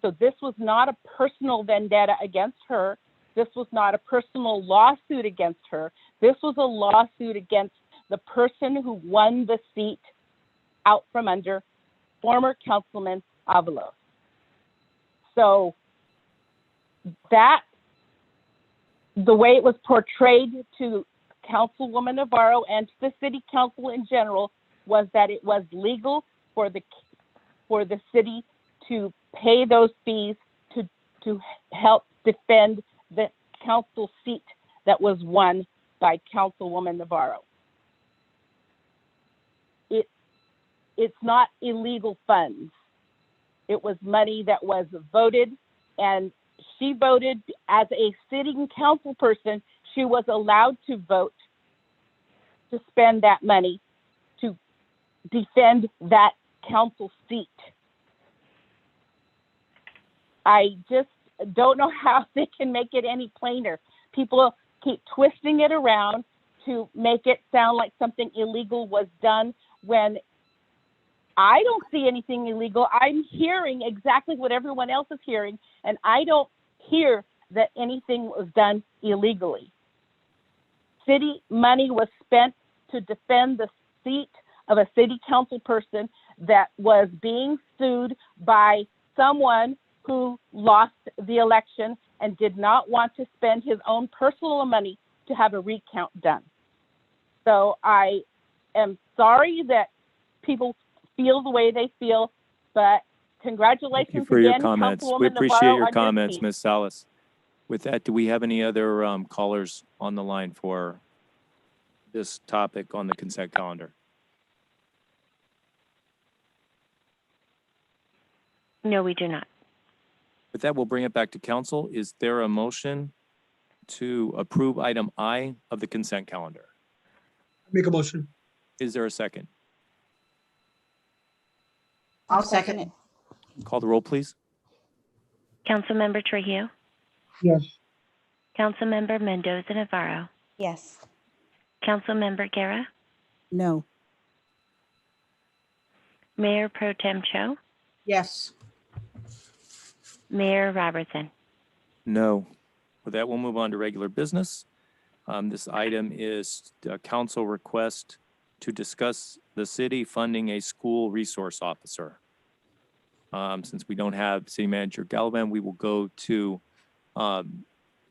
So this was not a personal vendetta against her. This was not a personal lawsuit against her. This was a lawsuit against the person who won the seat out from under former Councilman Avalos. So that, the way it was portrayed to Councilwoman Navarro and to the city council in general, was that it was legal for the city to pay those fees to help defend the council seat that was won by Councilwoman Navarro. It's not illegal funds. It was money that was voted, and she voted as a sitting council person. She was allowed to vote to spend that money to defend that council seat. I just don't know how they can make it any plainer. People keep twisting it around to make it sound like something illegal was done when I don't see anything illegal. I'm hearing exactly what everyone else is hearing, and I don't hear that anything was done illegally. City money was spent to defend the seat of a city council person that was being sued by someone who lost the election and did not want to spend his own personal money to have a recount done. So I am sorry that people feel the way they feel, but congratulations Thank you for your again, comments. We Councilwoman appreciate Navarro, your on comments, team. Ms. Salas. With that, do we have any other callers on the line for this topic on the consent calendar? No, we do not. With that, we'll bring it back to council. Is there a motion to approve item I of the consent calendar? Make a motion. Is there a second? I'll second it. Call the roll, please. Councilmember Trujillo, Yes. Councilmember Mendoza Navarro, Yes. Councilmember Guerra, No. Mayor Pro Tem Cho, Yes. Mayor Robertson. No. With that, we'll move on to regular business. This item is a council request to discuss the city funding a school resource officer. Since we don't have City Manager Gallivan, we will go to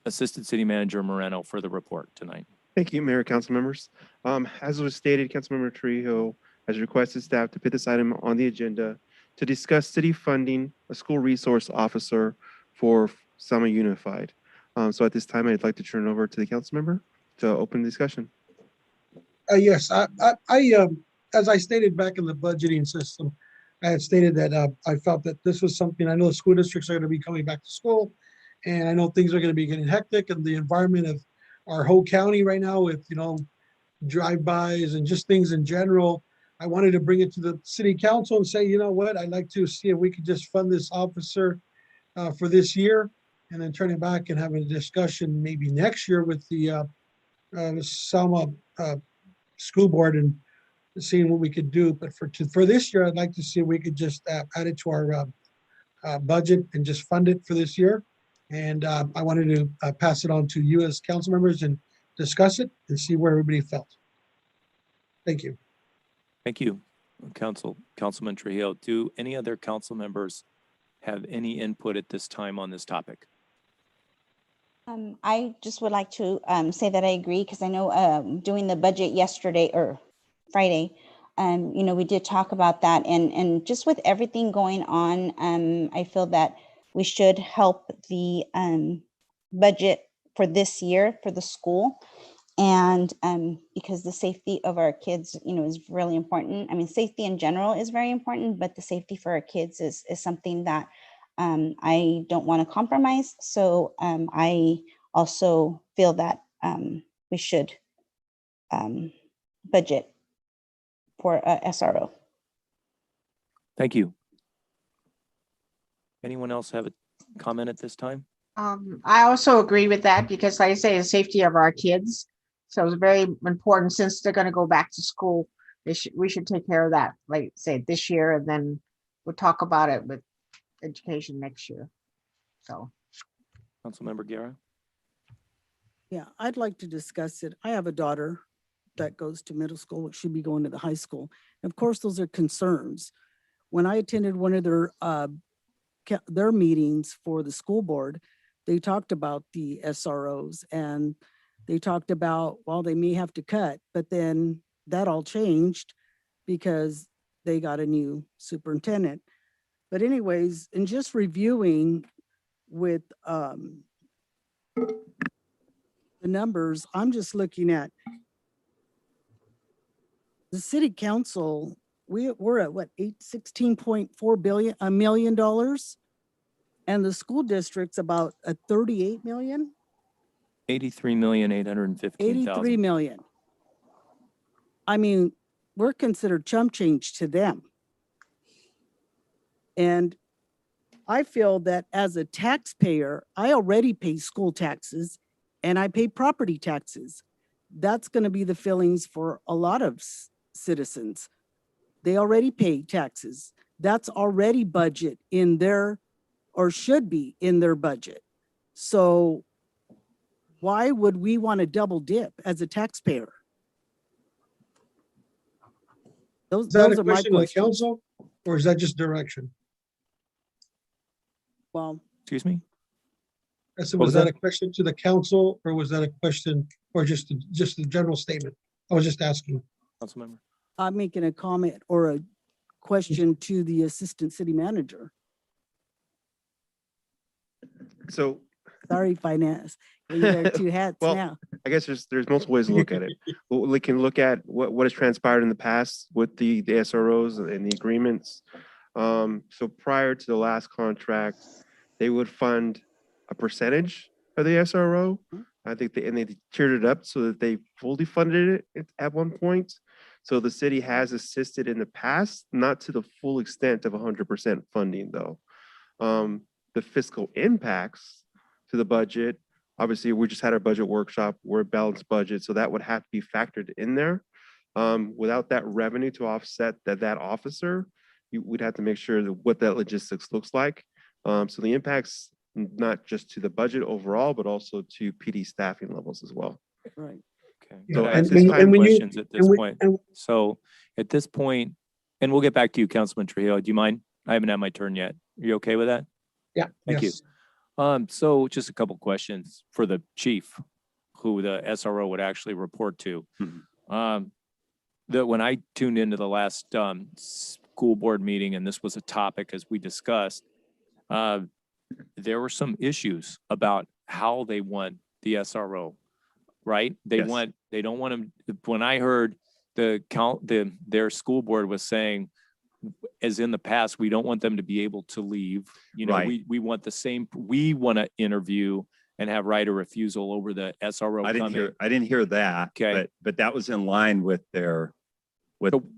Assistant City Manager Moreno for the report tonight. Thank you, Mayor, council members. As was stated, Councilmember Trujillo has requested staff to put this item on the agenda to discuss city funding a school resource officer for Selma Unified. So at this time, I'd like to turn it over to the council member to open the discussion. Yes, as I stated back in the budgeting system, I had stated that I felt that this was something, I know the school districts are going to be coming back to school, and I know things are going to be getting hectic, and the environment of our whole county right now with, drive-bys and just things in general. I wanted to bring it to the city council and say, you know what, I'd like to see if we could just fund this officer for this year, and then turn it back and have a discussion maybe next year with the Selma school board and seeing what we could do. But for this year, I'd like to see if we could just add it to our budget and just fund it for this year. And I wanted to pass it on to you as council members and discuss it and see where everybody felt. Thank you. Thank you, Councilman Trujillo. Do any other council members have any input at this time on this topic? I just would like to say that I agree, because I know doing the budget yesterday or Friday, we did talk about that, and just with everything going on, I feel that we should help the budget for this year for the school, and because the safety of our kids, is really important. I mean, safety in general is very important, but the safety for our kids is something that I don't want to compromise. So I also feel that we should budget for a SRO. Thank you. Anyone else have a comment at this time? I also agree with that because, like I say, the safety of our kids. So it's very important since they're going to go back to school. We should take care of that, like say this year, and then we'll talk about it with education next year. So, Councilmember Guerra? Yeah, I'd like to discuss it. I have a daughter that goes to middle school, which should be going to the high school. And of course, those are concerns. When I attended one of their meetings for the school board, they talked about the SROs, and they talked about, well, they may have to cut, but then that all changed because they got a new superintendent. But anyways, in just reviewing with the numbers, I'm just looking at the city council. We're at what, $16.4 million, and the school district's about a 38 million. 83,815,000. 83 million. I mean, we're considered chump change to them. And I feel that as a taxpayer, I already pay school taxes and I pay property taxes. That's going to be the feelings for a lot of citizens. They already pay taxes. That's already budget in their, or should be in their budget. So why would we want to double dip as a taxpayer? Is that Those a are my question of the questions. council, or is that just direction? Well, Excuse me? I said, What was was that that? a question to the council, or was that a question, or just a general statement? I was just asking. Councilmember. I'm making a comment or a question to the assistant city manager. So, Sorry, finance. You wear two hats well, now. I guess there's multiple ways to look at it. We can look at what has transpired in the past with the SROs and the agreements. So prior to the last contract, they would fund a percentage of the SRO. I think they tiered it up so that they fully funded it at one point. So the city has assisted in the past, not to the full extent of 100% funding though. The fiscal impacts to the budget, obviously we just had our budget workshop, we're a balanced budget, so that would have to be factored in there. Without that revenue to offset that officer, we'd have to make sure that what that logistics looks like. So the impacts not just to the budget overall, but also to PD staffing levels as well. Right. Okay. Yeah, So and at this when- time, and when you- questions at this point. So at this point, and we'll get back to you, Councilman Trujillo. Do you mind? I haven't had my turn yet. Are you okay with that? Yeah. Thank you. So just a couple questions for the chief, who the SRO would actually report to. When I tuned into the last school board meeting, and this was a topic as we discussed, there were some issues about how they want the SRO, right? They don't want them. When I heard their school board was saying, as in the past, we don't want them to be able to leave. You know, Right. we want the same, we want to interview and have right of refusal over the SRO I coming. didn't hear that. Okay. But that was in line with So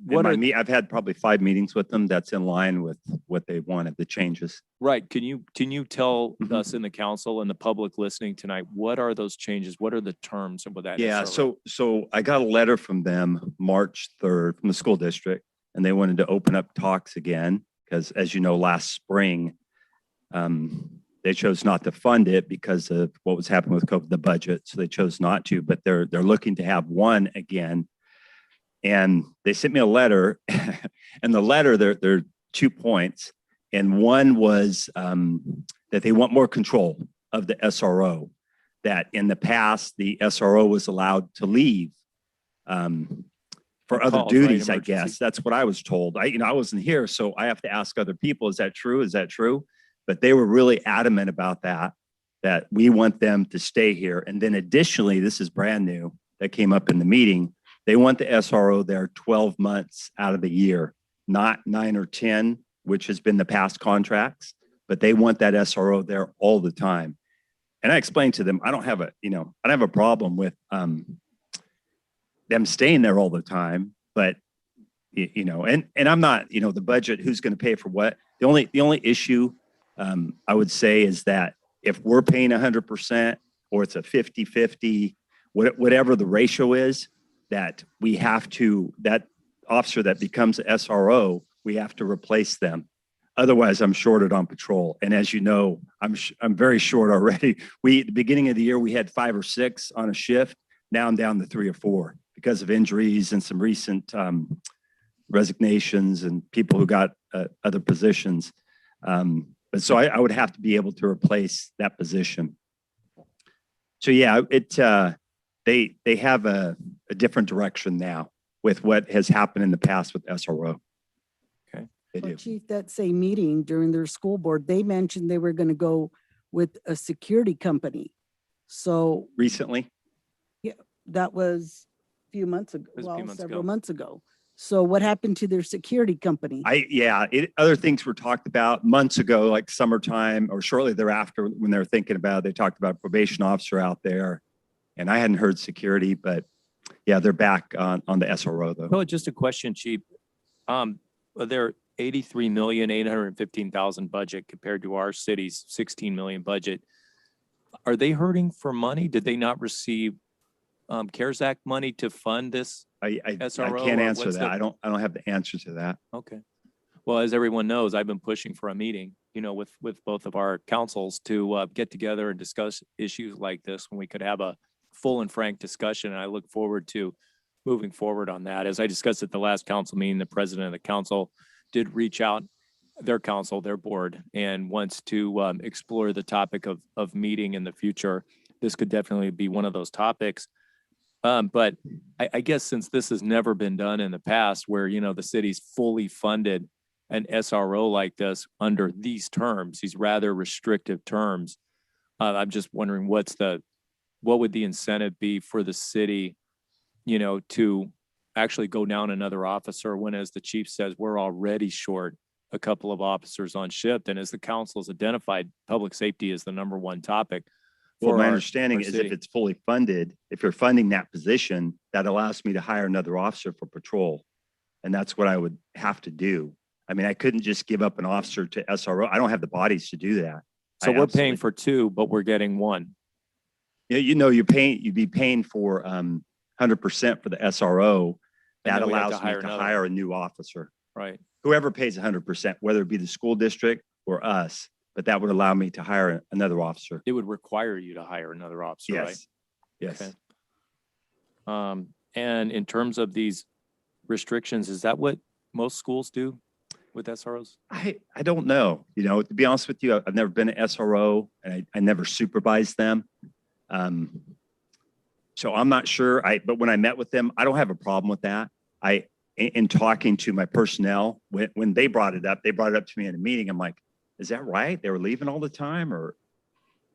what are, I've had probably 5 meetings with them. That's in line with what they wanted, the changes. right, can you tell Mhm. us in the council and the public listening tonight, what are those changes? What are the terms of that? Yeah, SRO? so I got a letter from them March 3rd from the school district, and they wanted to open up talks again, because as you know, last spring, they chose not to fund it because of what was happening with COVID, the budget. So they chose not to, but they're looking to have one again. And they sent me a letter, and the letter, there are 2 points. And one was that they want more control of the SRO, that in the past, the SRO was allowed to leave for other Calls, right, duties, I emergency. guess. That's what I was told. I wasn't here, so I have to ask other people, is that true? Is that true? But they were really adamant about that we want them to stay here. And then additionally, this is brand new, that came up in the meeting, they want the SRO there 12 months out of the year, not 9 or 10, which has been the past contracts, but they want that SRO there all the time. And I explained to them, I don't have a problem with them staying there all the time, but and I'm not, the budget, who's going to pay for what? The only issue I would say is that if we're paying 100% or it's a 50-50, whatever the ratio is, that we have to, that officer that becomes a SRO, we have to replace them. Otherwise, I'm shorted on patrol. And as you know, I'm very short already. At the beginning of the year, we had 5 or 6 on a shift. Now I'm down to 3 or 4 because of injuries and some recent resignations and people who got other positions. But so I would have to be able to replace that position. So yeah, they have a different direction now with what has happened in the past with SRO. Okay. They Well, do. Chief, that same meeting during their school board, they mentioned they were going to go with a security company. So Recently? that was a few months ago, It was a few well, months several ago. months ago. So what happened to their security company? Other things were talked about months ago, like summertime or shortly thereafter when they were thinking about it, they talked about a probation officer out there. And I hadn't heard security, but yeah, they're back on the SRO though. No, just a question, Chief. $83,815,000 budget compared to our city's 16 million budget. Are they hurting for money? Did they not receive CARES Act money to fund this I SRO? can't or answer what's that. the- I don't have the answer to that. Okay. Well, as everyone knows, I've been pushing for a meeting, with both of our councils to get together and discuss issues like this when we could have a full and frank discussion. And I look forward to moving forward on that. As I discussed at the last council meeting, the president of the council did reach out, their board, and wants to explore the topic of meeting in the future. This could definitely be one of those topics. But I guess since this has never been done in the past where, the city's fully funded an SRO like this under these terms, these rather restrictive terms, I'm just wondering what would the incentive be for the city, to actually go down another officer when, as the chief says, we're already short a couple of officers on shift. And as the council has identified, public safety is the number one topic. Well, my our understanding is city. if it's fully funded, if you're funding that position, that allows me to hire another officer for patrol. And that's what I would have to do. I mean, I couldn't just give up an officer to SRO. I don't have the bodies to do that. So we're paying for two, but we're getting one. Yeah, you'd be paying for 100% for the SRO. And That then we have to allows me hire to another. hire a new officer. Right. Whoever pays 100%, whether it be the school district or us, but that would allow me to hire another officer. It would require you to hire another officer, right? Yes. Okay. And in terms of these restrictions, is that what most schools do with SROs? I don't know. To be honest with you, I've never been an SRO and I never supervised them. So I'm not sure. But when I met with them, I don't have a problem with that. In talking to my personnel, when they brought it up to me in a meeting. I'm like, is that right? They were leaving all the time, or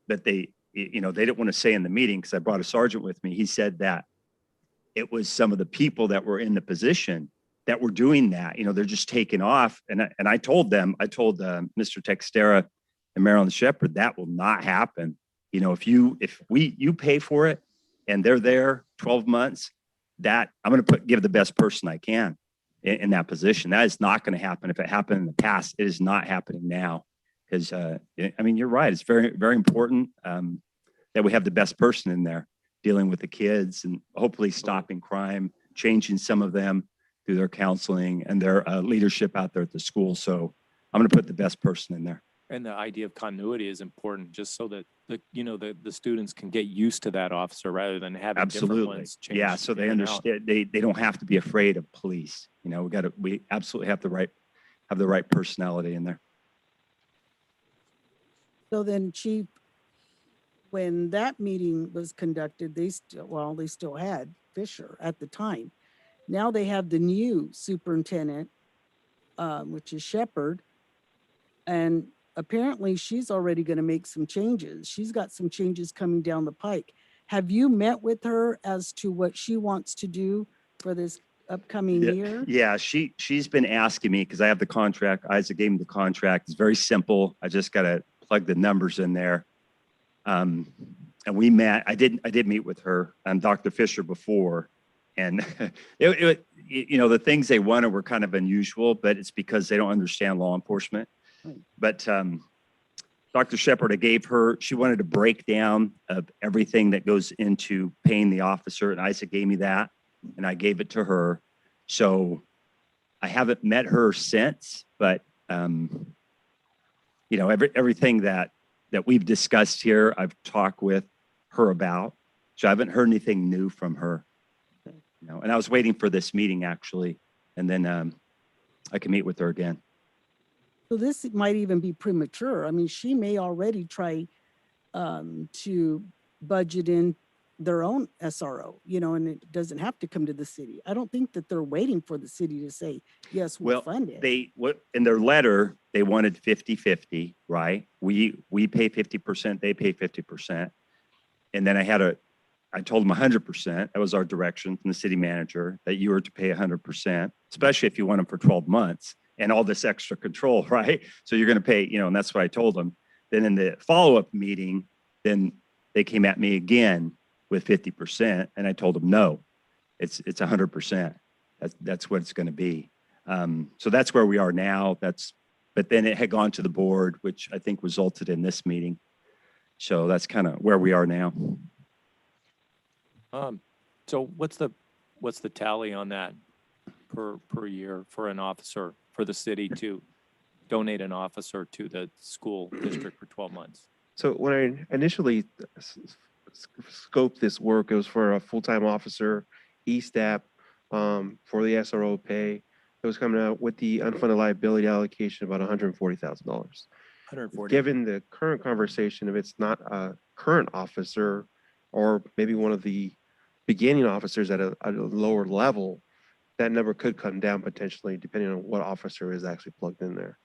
that they didn't want to say in the meeting, because I brought a sergeant with me. He said that it was some of the people that were in the position that were doing that. They're just taking off. And I told them, Mr. Textera and Marilyn Shepard, that will not happen. If you pay for it and they're there 12 months, that I'm going to give the best person I can in that position. That is not going to happen. If it happened in the past, it is not happening now. Because you're right. It's very, very important that we have the best person in there dealing with the kids and hopefully stopping crime, changing some of them through their counseling and their leadership out there at the school. So I'm going to put the best person in there. And the idea of continuity is important, just so that the students can get used to that officer rather than having different ones change. Yeah, so they understand. They don't have to be afraid of police. We absolutely have the right personality in there. So then, Chief, when that meeting was conducted, they still had Fisher at the time. Now they have the new superintendent, which is Shepard, and apparently she's already going to make some changes. She's got some changes coming down the pike. Have you met with her as to what she wants to do for this upcoming year? Yeah, she's been asking me, because I have the contract. Isaac gave me the contract. It's very simple. I just got to plug the numbers in there. And we met. I did meet with her and Dr. Fisher before, and the things they wanted were kind of unusual, but it's because they don't understand law enforcement. Right. But Dr. Shepard, she wanted a breakdown of everything that goes into paying the officer, and Isaac gave me that, and I gave it to her. So I haven't met her since, but everything that we've discussed here, I've talked with her about. So I haven't heard anything new from her. And I was waiting for this meeting actually, and then I can meet with her again. So this might even be premature. I mean, she may already try to budget in their own SRO, and it doesn't have to come to the city. I don't think that they're waiting for the city to say, yes, we'll fund it. In their letter, they wanted 50-50, right? We pay 50%, they pay 50%. And then I told them 100%. That was our direction from the city manager, that you were to pay 100%, especially if you want them for 12 months and all this extra control, right? So you're going to pay, and that's what I told them. Then in the follow-up meeting, then they came at me again with 50%. And I told them, no, it's 100%. That's what it's going to be. So that's where we are now. But then it had gone to the board, which I think resulted in this meeting. So that's kind of where we are now. So what's the tally on that per year for an officer, for the city to donate an officer to the school district for 12 months? So when I initially scoped this work, it was for a full-time officer, ESTAP, for the SRO pay. It was coming out with the unfunded liability allocation about $140,000. 140. Given the current conversation, if it's not a current officer or maybe one of the beginning officers at a lower level, that number could come down potentially depending on what officer is actually plugged in there.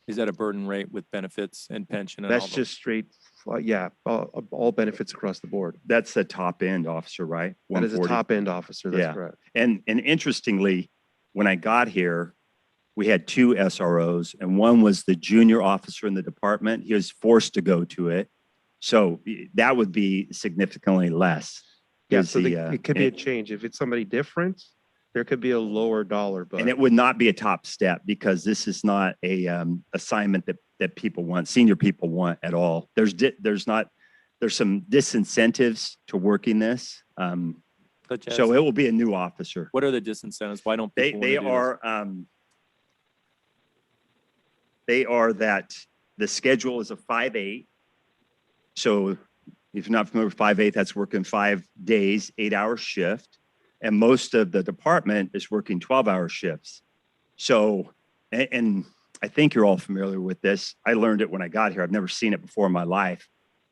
Is that a burden rate with benefits and pension? And That's all those? just straight, yeah, all benefits across the board. That's the top end officer, right? That is a 140. top end officer. That's Yeah. correct. And interestingly, when I got here, we had two SROs, and one was the junior officer in the department. He was forced to go to it. So that would be significantly less. Yeah, Is so the, it could be a change. If it's somebody different, there could be a lower dollar, but and it would not be a top step because this is not a assignment that people want, senior people want at all. There's some disincentives to working this. Such as, So it will be a new officer. what are the disincentives? Why don't people They want to do are they are that the schedule is a 5/8. So if you're not familiar with 5/8, that's working 5 days, 8-hour shift. And most of the department is working 12-hour shifts. So, and I think you're all familiar with this. I learned it when I got here. I've never seen it before in my life.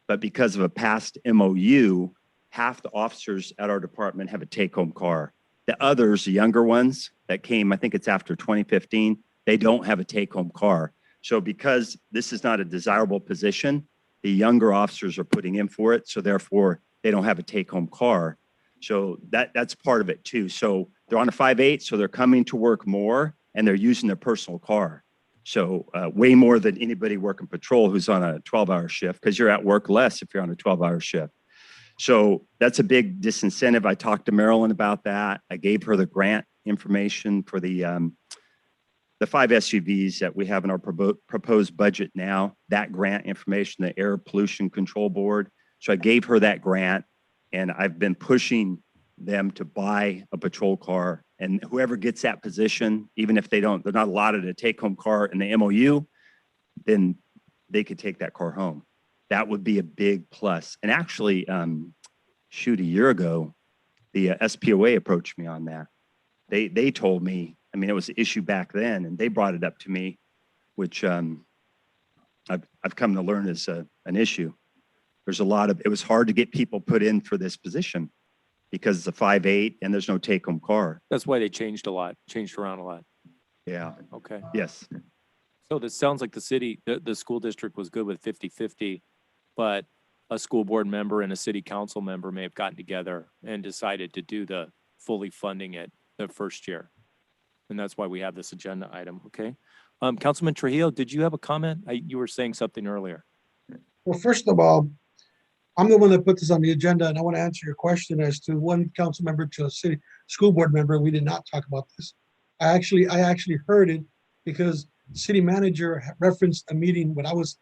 But because of a past MOU, half the officers at our department have a take-home car. The others, the younger ones that came, I think it's after 2015, they don't have a take-home car. So because this is not a desirable position, the younger officers are putting in for it. So therefore, they don't have a take-home car. So that's part of it too. So they're on a 5/8, so they're coming to work more and they're using their personal car. So way more than anybody working patrol who's on a 12-hour shift, because you're at work less if you're on a 12-hour shift. So that's a big disincentive. I talked to Marilyn about that. I gave her the grant information for the 5 SUVs that we have in our proposed budget now, that grant information, the Air Pollution Control Board. So I gave her that grant, and I've been pushing them to buy a patrol car. And whoever gets that position, even if they're not allotted a take-home car in the MOU, then they could take that car home. That would be a big plus. And actually, a year ago, the SPOA approached me on that. They told me, I mean, it was an issue back then, and they brought it up to me, which I've come to learn is an issue. It was hard to get people put in for this position because it's a 5/8 and there's no take-home car. That's why they changed around a lot. Yeah. Okay. Yes. So this sounds like the school district was good with 50-50, but a school board member and a city council member may have gotten together and decided to do the fully funding it the first year. And that's why we have this agenda item, okay? Councilman Trujillo, did you have a comment? You were saying something earlier. Well, first of all, I'm the one that put this on the agenda, and I want to answer your question as to one council member to a city school board member. We did not talk about this. I actually heard it because city manager referenced a meeting when I was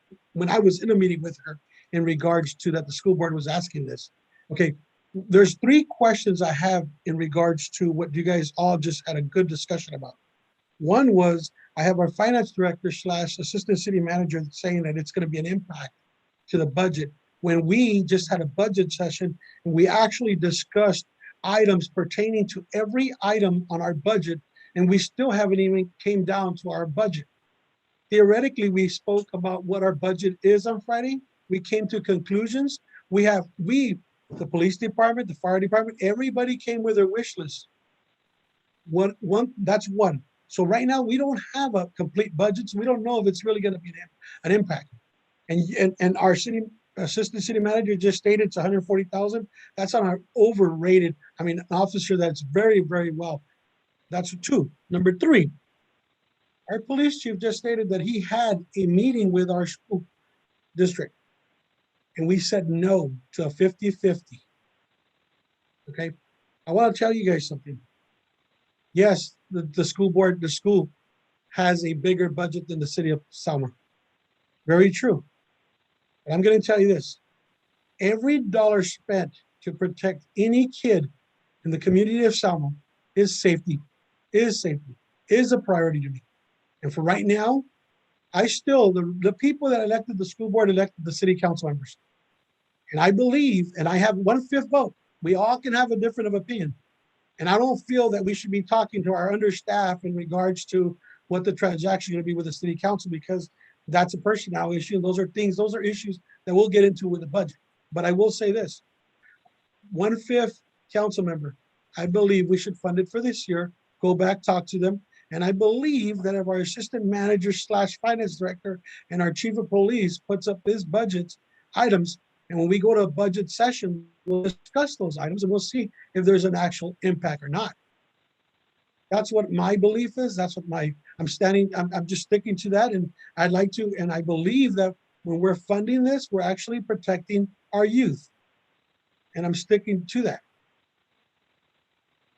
in a meeting with her in regards to that the school board was asking this. Okay, there's 3 questions I have in regards to what you guys all just had a good discussion about. One was I have our finance director / assistant city manager saying that it's going to be an impact to the budget when we just had a budget session and we actually discussed items pertaining to every item on our budget, and we still haven't even came down to our budget. Theoretically, we spoke about what our budget is on Friday. We came to conclusions. The police department, the fire department, everybody came with their wish list. That's one. So right now we don't have a complete budget, so we don't know if it's really going to be an impact. And our assistant city manager just stated it's 140,000. That's on our overrated. I mean, an officer that's very, very well. That's 2. Number 3, our police chief just stated that he had a meeting with our school district, and we said no to a 50-50. Okay, I want to tell you guys something. Yes, the school has a bigger budget than the city of Selma. Very true. But I'm going to tell you this. Every dollar spent to protect any kid in the community of Selma is safety, is a priority to me. And for right now, the people that elected the school board elected the city council members. And I believe, and I have 1/5 vote. We all can have a different of opinion. And I don't feel that we should be talking to our understaff in regards to what the transaction is going to be with the city council, because that's a personnel issue. Those are issues that we'll get into with the budget. But I will say this, 1/5 council member, I believe we should fund it for this year, go back, talk to them. And I believe that if our assistant manager / finance director and our chief of police puts up his budget items, and when we go to a budget session, we'll discuss those items and we'll see if there's an actual impact or not. That's what my belief is. That's what I'm just sticking to that. And I believe that when we're funding this, we're actually protecting our youth. And I'm sticking to that.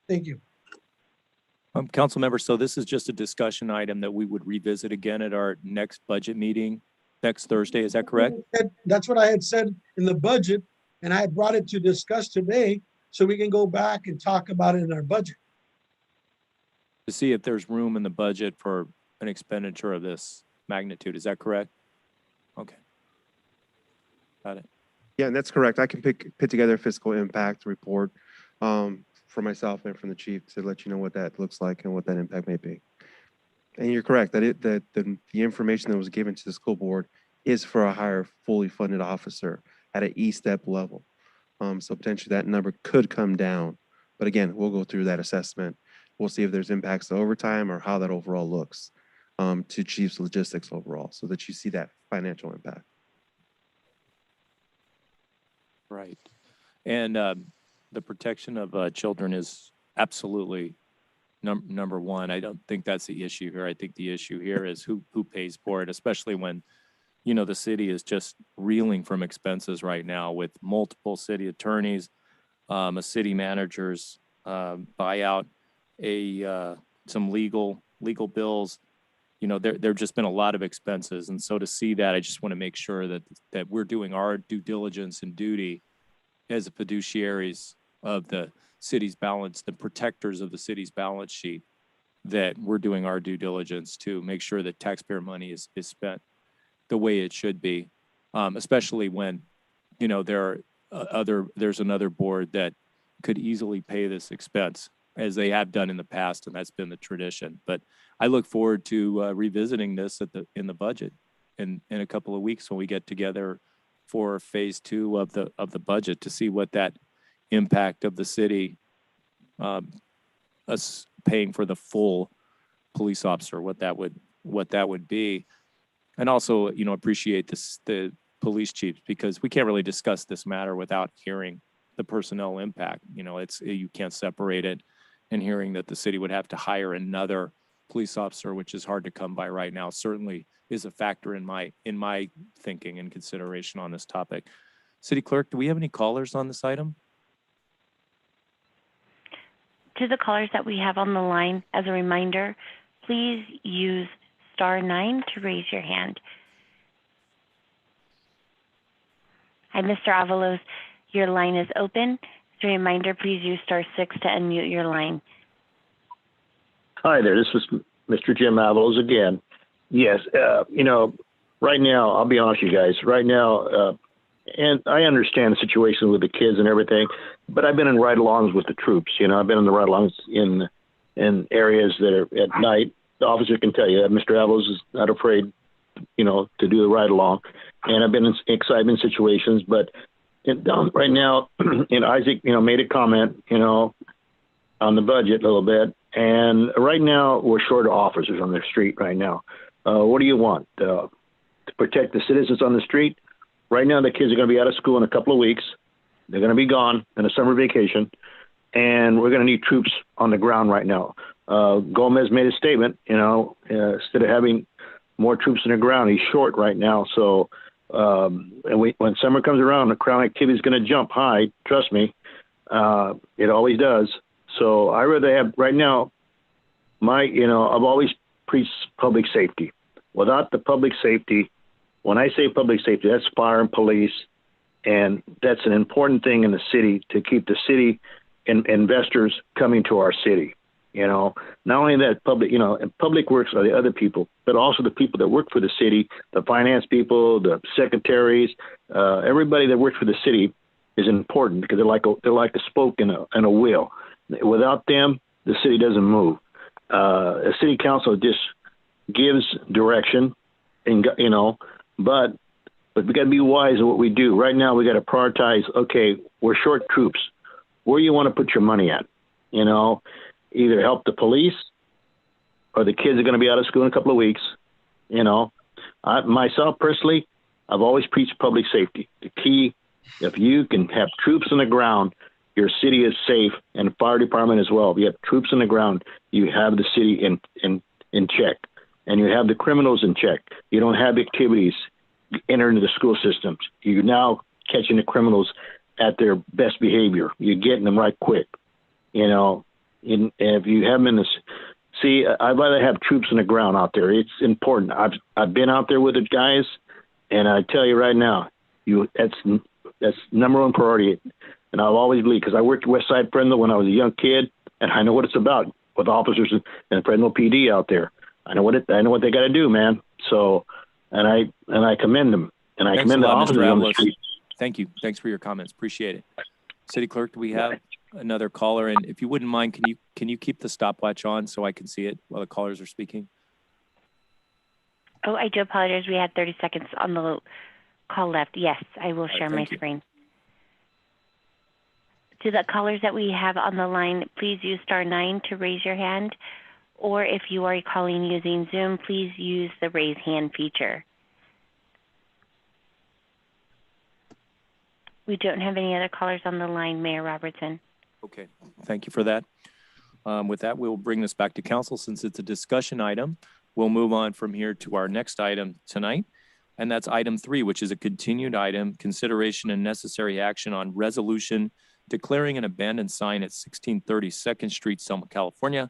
Thank you. Council members, so this is just a discussion item that we would revisit again at our next budget meeting next Thursday. Is that correct? That's what I had said in the budget, and I had brought it to discuss today so we can go back and talk about it in our budget. To see if there's room in the budget for an expenditure of this magnitude. Is that correct? Okay. Got it. Yeah, and that's correct. I can put together a fiscal impact report for myself and from the chief to let you know what that looks like and what that impact may be. And you're correct that the information that was given to the school board is for a higher fully funded officer at an E-step level. So potentially that number could come down. But again, we'll go through that assessment. We'll see if there's impacts to overtime or how that overall looks to chief's logistics overall, so that you see that financial impact. Right. And the protection of children is absolutely number one. I don't think that's the issue here. I think the issue here is who pays for it, especially when, you know, the city is just reeling from expenses right now with multiple city attorneys, a city manager's buyout, some legal bills. You know, there've just been a lot of expenses. And so to see that, I just want to make sure that we're doing our due diligence and duty as the fiduciaries of the city's balance, the protectors of the city's balance sheet, that we're doing our due diligence to make sure that taxpayer money is spent the way it should be, especially when, you know, there's another board that could easily pay this expense, as they have done in the past, and that's been the tradition. But I look forward to revisiting this in the budget in a couple of weeks when we get together for phase 2 of the budget to see what that impact of the city, us paying for the full police officer, what that would be. And also, you know, appreciate the police chiefs, because we can't really discuss this matter without hearing the personnel impact. You know, you can't separate it, and hearing that the city would have to hire another police officer, which is hard to come by right now, certainly is a factor in my thinking and consideration on this topic. City Clerk, do we have any callers on this item? To the callers that we have on the line, as a reminder, please use *9 to raise your hand. Hi, Mr. Avalos, your line is open. As a reminder, please use *6 to unmute your line. Hi there, this is Mr. Jim Avalos again. Yes, you know, right now, I'll be honest with you guys, right now, and I understand the situation with the kids and everything, but I've been in ride-alongs with the troops. You know, I've been in the ride-alongs in areas that are at night. The officer can tell you that Mr. Avalos is not afraid, you know, to do the ride-along. And I've been in excitement situations, but right now, and Isaac, you know, made a comment, you know, on the budget a little bit. And right now, we're short of officers on the street right now. What do you want? To protect the citizens on the street? Right now, the kids are going to be out of school in a couple of weeks. They're going to be gone in a summer vacation. And we're going to need troops on the ground right now. Gomez made a statement, you know, instead of having more troops on the ground, he's short right now. So when summer comes around, the crime activity is going to jump high. Trust me, it always does. So I rather have right now I've always preached public safety. Without the public safety, when I say public safety, that's fire and police. And that's an important thing in the city to keep the city and investors coming to our city. Not only that and public works are the other people, but also the people that work for the city, the finance people, the secretaries, everybody that works for the city is important because they're like a spoke in a wheel. Without them, the city doesn't move. A city council just gives direction, and but we got to be wise in what we do. Right now, we got to prioritize. Okay, we're short troops. Where do you want to put your money at? Either help the police, or the kids are going to be out of school in a couple of weeks. Myself personally, I've always preached public safety. The key, if you can have troops on the ground, your city is safe, and fire department as well. If you have troops on the ground, you have the city in check, and you have the criminals in check. You don't have activities enter into the school systems. You're now catching the criminals at their best behavior. You're getting them right quick. And if you have them in this, I'd rather have troops on the ground out there. It's important. I've been out there with the guys, and I tell you right now, that's number one priority. And I've always believed, because I worked at West Side Fresno when I was a young kid, and I know what it's about with officers in Fresno PD out there. I know what they got to do, man. So, and I commend them, and I commend the officers on the street. Thank you. Thanks for your comments. Appreciate it. City Clerk, do we have another caller? And if you wouldn't mind, can you keep the stopwatch on so I can see it while the callers are speaking? Oh, I do apologize. We had 30 seconds on the call left. Yes, I will share my screen. To the callers that we have on the line, please use *9 to raise your hand. Or if you are calling using Zoom, please use the raise hand feature. We don't have any other callers on the line, Mayor Robertson. Okay, thank you for that. With that, we'll bring this back to council since it's a discussion item. We'll move on from here to our next item tonight, and that's item 3, which is a continued item, consideration and necessary action on resolution declaring an abandoned sign at 1630 2nd Street, Selma, California,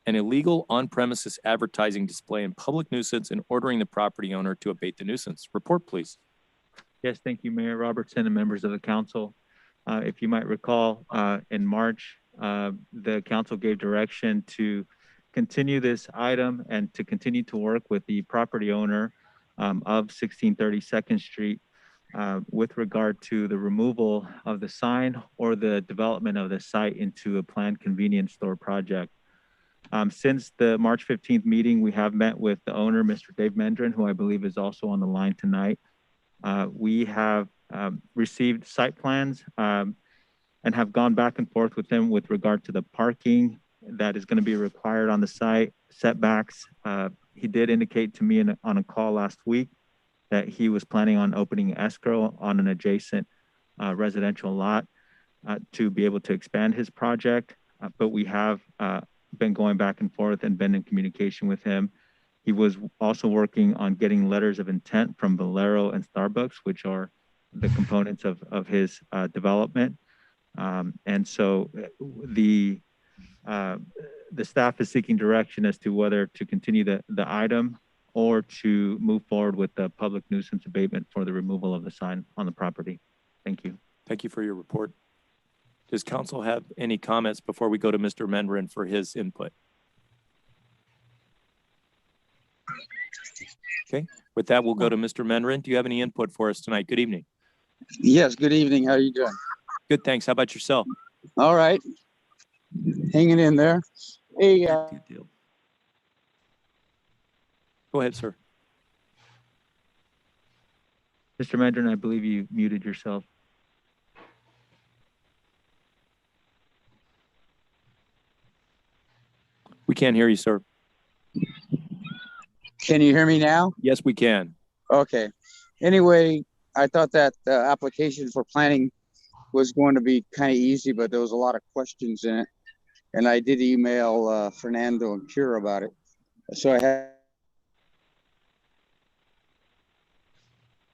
an illegal on-premises advertising display and public nuisance, and ordering the property owner to abate the nuisance. Report, please. Yes, thank you, Mayor Robertson and members of the council. If you might recall, in March, the council gave direction to continue this item and to continue to work with the property owner of 1630 2nd Street with regard to the removal of the sign or the development of the site into a planned convenience store project. Since the March 15th meeting, we have met with the owner, Mr. Dave Mendrin, who I believe is also on the line tonight. We have received site plans and have gone back and forth with him with regard to the parking that is going to be required on the site, setbacks. He did indicate to me on a call last week that he was planning on opening escrow on an adjacent residential lot to be able to expand his project. But we have been going back and forth and been in communication with him. He was also working on getting letters of intent from Valero and Starbucks, which are the components of his development. And so the staff is seeking direction as to whether to continue the item or to move forward with the public nuisance abatement for the removal of the sign on the property. Thank you. Thank you for your report. Does council have any comments before we go to Mr. Mendrin for his input? Okay, with that, we'll go to Mr. Mendrin. Do you have any input for us tonight? Good evening. Yes, good evening. How are you doing? Good, thanks. How about yourself? All right. Hanging in there. Hey, Good deal. Go ahead, sir. Mr. Mendrin, I believe you muted yourself. We can't hear you, sir. Can you hear me now? Yes, we can. Okay. Anyway, I thought that the application for planning was going to be kind of easy, but there was a lot of questions in it. And I did email Fernando and Kira about it. So I had.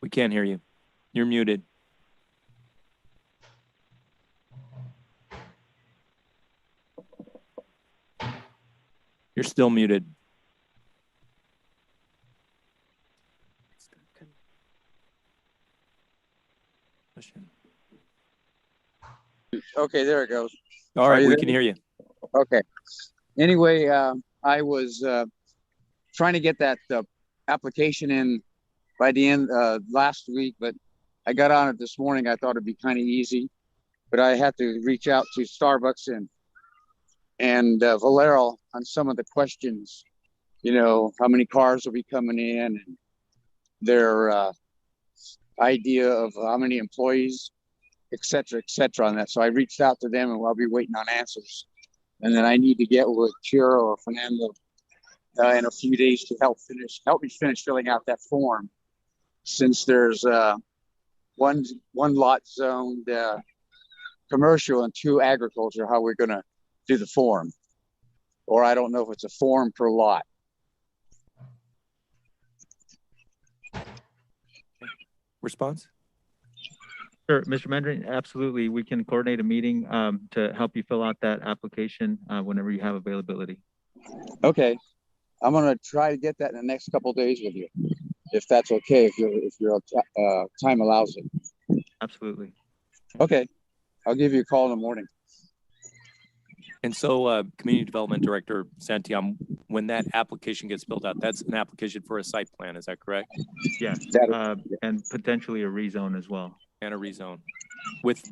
We can't hear you. You're muted. You're still muted. Okay, there it goes. All Are right, you we there? can hear you. Okay. Anyway, I was trying to get that application in by the end last week, but I got on it this morning. I thought it'd be kind of easy, but I had to reach out to Starbucks and Valero on some of the questions. You know, how many cars will be coming in, and their idea of how many employees, et cetera, on that. So I reached out to them, and I'll be waiting on answers. And then I need to get with Chiro or Fernando in a few days to help me finish filling out that form, since there's one lot zoned commercial and 2 agriculture. How we're gonna do the form, or I don't know if it's a form per lot. Response? Sure, Mr. Mendrin, absolutely. We can coordinate a meeting to help you fill out that application whenever you have availability. Okay, I'm gonna try to get that in the next couple of days with you, if that's okay, if your time allows it. Absolutely. Okay, I'll give you a call in the morning. And so, Community Development Director Santiam, when that application gets filled out, that's an application for a site plan, is that correct? Yes, and potentially a rezone as well. And a rezone. With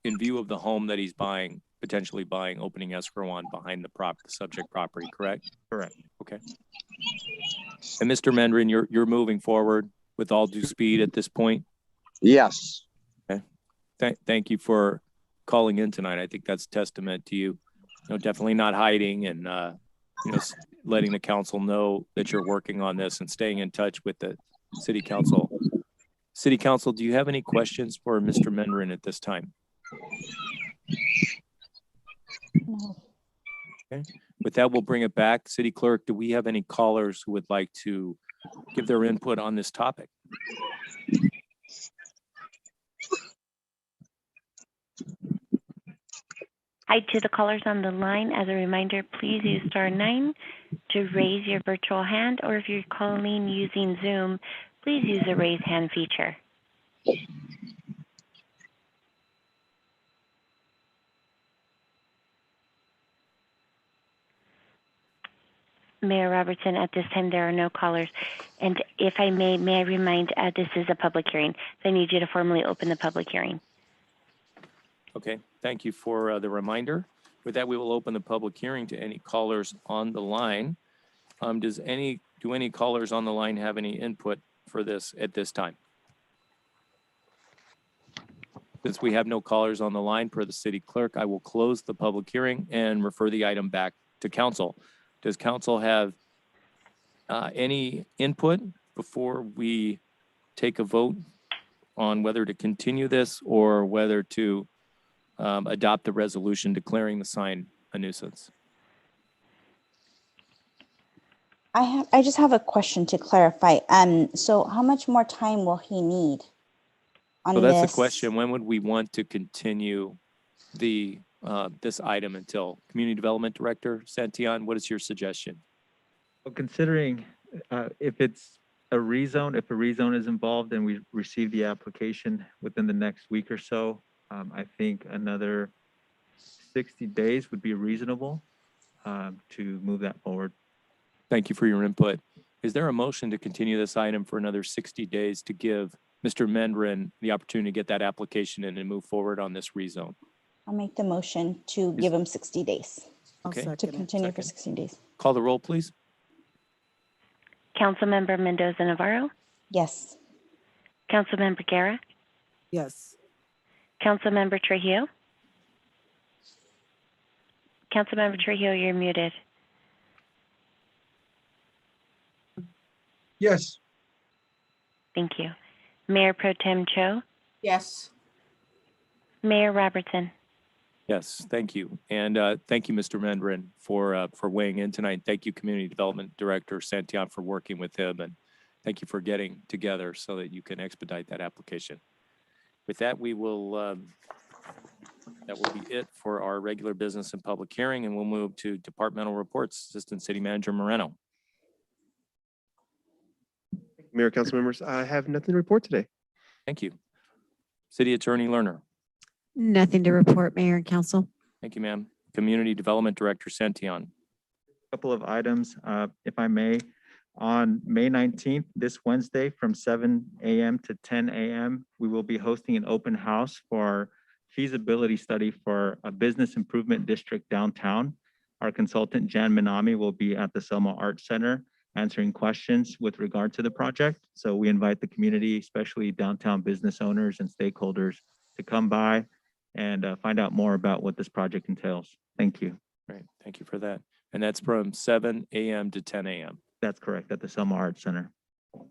in view of the home that he's buying, potentially buying, opening escrow on behind the subject property, correct? Correct. Okay. And Mr. Mendrin, you're moving forward with all due speed at this point? Yes. Okay. Thank you for calling in tonight. I think that's testament to you, definitely not hiding and, letting the council know that you're working on this and staying in touch with the city council. City council, do you have any questions for Mr. Mendrin at this time? No. Okay. With that, we'll bring it back. City clerk, do we have any callers who would like to give their input on this topic? Hi to the callers on the line. As a reminder, please use *9 to raise your virtual hand, or if you're calling using Zoom, please use the raise hand feature. Mayor Robertson, at this time there are no callers. And if I may I remind this is a public hearing, so I need you to formally open the public hearing. Okay, thank you for the reminder. With that, we will open the public hearing to any callers on the line. Do any callers on the line have any input for this at this time? Since we have no callers on the line per the city clerk, I will close the public hearing and refer the item back to council. Does council have any input before we take a vote on whether to continue this or whether to adopt the resolution declaring the sign a nuisance? I just have a question to clarify. So how much more time will he need on So that's this? the question. When would we want to continue the this item until? Community Development Director Santillan, what is your suggestion? Well, considering if it's a rezone is involved and we receive the application within the next week or so, I think another 60 days would be reasonable to move that forward. Thank you for your input. Is there a motion to continue this item for another 60 days to give Mr. Mendrin the opportunity to get that application in and move forward on this rezone? I'll make the motion to give him 60 days. Okay. To continue for 16 days. Call the roll, please. Councilmember Mendoza Navarro, Yes. Councilmember Guerra, Yes. Councilmember Trujillo. Councilmember Trujillo, you're muted. Yes. Thank you. Mayor Pro Tem Cho, Yes. Mayor Robertson. Yes, thank you. And thank you, Mr. Mendrin, for weighing in tonight. Thank you, Community Development Director Santillan, for working with him. And thank you for getting together so that you can expedite that application. With that, we will That will be it for our regular business and public hearing, and we'll move to departmental reports. Assistant City Manager Moreno. Mayor, council members, I have nothing to report today. Thank you. City Attorney Lerner. Nothing to report, Mayor and Council. Thank you, ma'am. Community Development Director Santillan. Couple of items, if I may. On May 19th, this Wednesday from 7 a.m. to 10 a.m., we will be hosting an open house for our feasibility study for a business improvement district downtown. Our consultant, Jan Minami, will be at the Selma Arts Center answering questions with regard to the project. So we invite the community, especially downtown business owners and stakeholders, to come by and find out more about what this project entails. Thank you. Great, thank you for that. And that's from 7 a.m. to 10 a.m. That's correct, at the Selma Arts Center.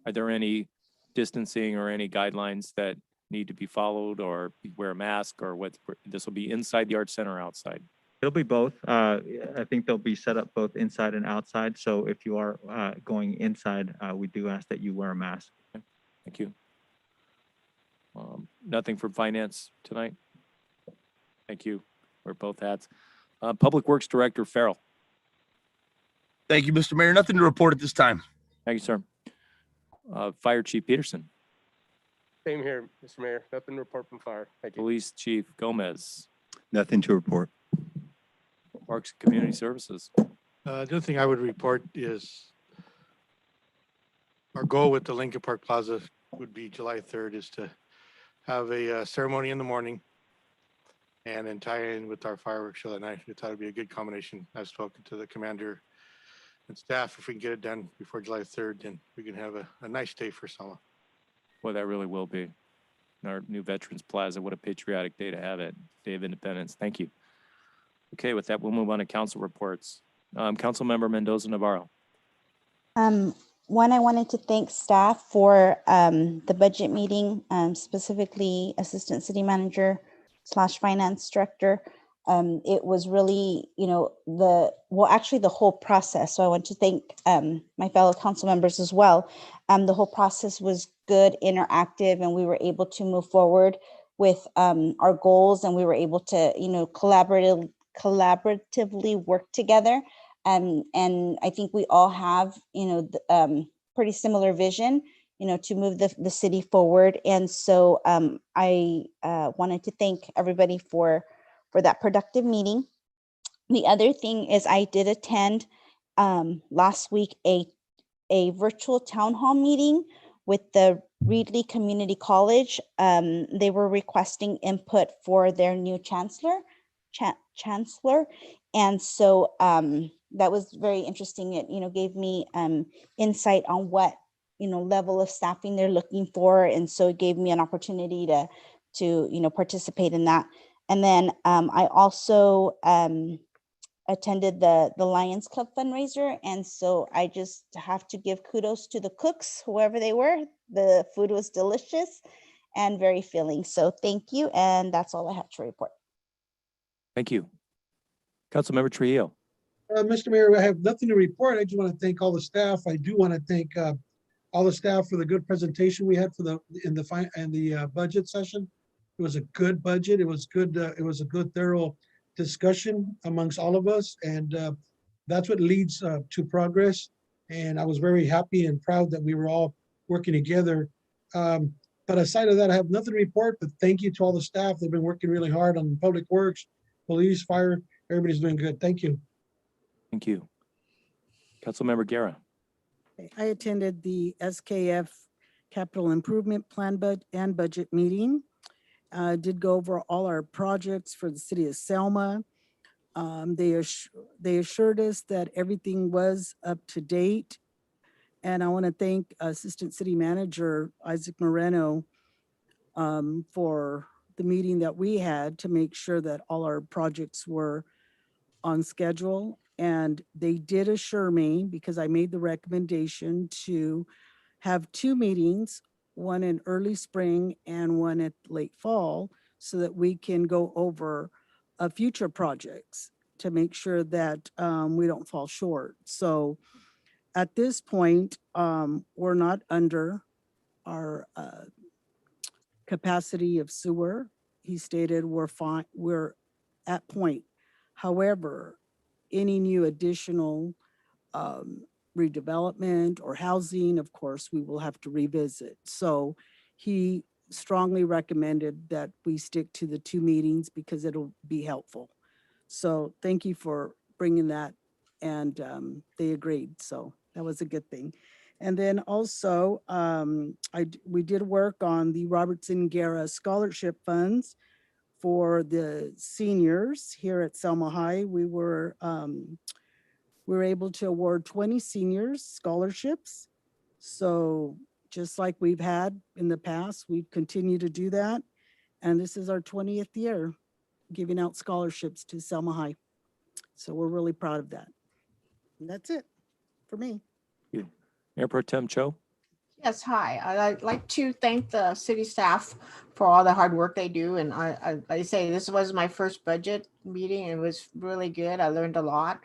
Are there any distancing or any guidelines that need to be followed, or wear a mask, or what? This will be inside the Arts Center or outside? It'll be both. I think they'll be set up both inside and outside. So if you are going inside, we do ask that you wear a mask. Okay. Thank you. Nothing from finance tonight? Thank you. Wear both hats. Public Works Director Farrell. Thank you, Mr. Mayor. Nothing to report at this time. Thank you, sir. Fire Chief Peterson. Same here, Mr. Mayor. Nothing to report from fire. Thank you. Police Chief Gomez. Nothing to report. Parks and Community Services. The other thing I would report is our goal with the Lincoln Park Plaza would be July 3rd is to have a ceremony in the morning and then tie in with our fireworks show that night. We thought it'd be a good combination. I've spoken to the commander and staff. If we can get it done before July 3rd, then we can have a nice day for Selma. Well, that really will be. Our new Veterans Plaza, what a patriotic day to have it. Day of Independence. Thank you. Okay, with that, we'll move on to council reports. Council Member Mendoza Navarro. One, I wanted to thank staff for the budget meeting, specifically Assistant City Manager / Finance Director. It was really, actually the whole process. So I want to thank my fellow council members as well. The whole process was good, interactive, and we were able to move forward with our goals, and we were able to, collaboratively work together. And I think we all have, pretty similar vision, to move the city forward. And so I wanted to thank everybody for that productive meeting. The other thing is I did attend last week a virtual town hall meeting with the Reedley Community College. They were requesting input for their new chancellor. And so that was very interesting. It, gave me insight on what, level of staffing they're looking for. And so it gave me an opportunity to participate in that. And then I also attended the Lions Club fundraiser. And so I just have to give kudos to the cooks, whoever they were. The food was delicious and very filling. So thank you. And that's all I have to report. Thank you. Councilmember Trujillo. Mr. Mayor, I have nothing to report. I just want to thank all the staff. I do want to thank all the staff for the good presentation we had for the budget session. It was a good budget. It was good. It was a good, thorough discussion amongst all of us, and that's what leads to progress. And I was very happy and proud that we were all working together. But aside of that, I have nothing to report. But thank you to all the staff. They've been working really hard on public works, police, fire. Everybody's doing good. Thank you. Thank you. Councilmember Guerra. I attended the SKF Capital Improvement Plan and Budget meeting. Did go over all our projects for the city of Selma. They assured us that everything was up to date. And I want to thank Assistant City Manager Isaac Moreno for the meeting that we had to make sure that all our projects were on schedule. And they did assure me, because I made the recommendation to have 2 meetings, one in early spring and one at late fall, so that we can go over future projects to make sure that we don't fall short. So at this point, we're not under our capacity of sewer. he stated we're fine, we're at point. However, any new additional redevelopment or housing, of course, we will have to revisit. So he strongly recommended that we stick to the 2 meetings because it'll be helpful. So thank you for bringing that, and they agreed. So that was a good thing. And then also, we did work on the Robertson Guerra scholarship funds for the seniors here at Selma High. We were able to award 20 seniors scholarships. So just like we've had in the past, we continue to do that. And this is our 20th year giving out scholarships to Selma High. So we're really proud of that. And that's it for me. Good. Mayor Pro Tem Cho. Yes, hi. I'd like to thank the city staff for all the hard work they do. And I say this was my first budget meeting. It was really good. I learned a lot.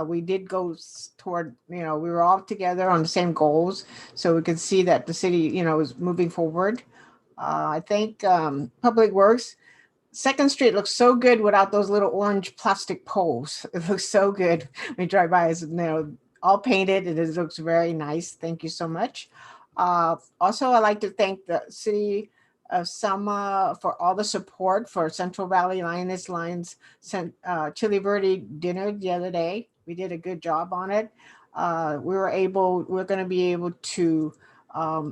We did go toward, we were all together on the same goals. So we could see that the city, was moving forward. I think Public Works, 2nd Street looks so good without those little orange plastic poles. It looks so good. We drive by, it's, all painted. It looks very nice. Thank you so much. Also, I'd like to thank the City of Selma for all the support for Central Valley Lioness Lions Chili Verde dinner the other day. We did a good job on it. We're going to be able to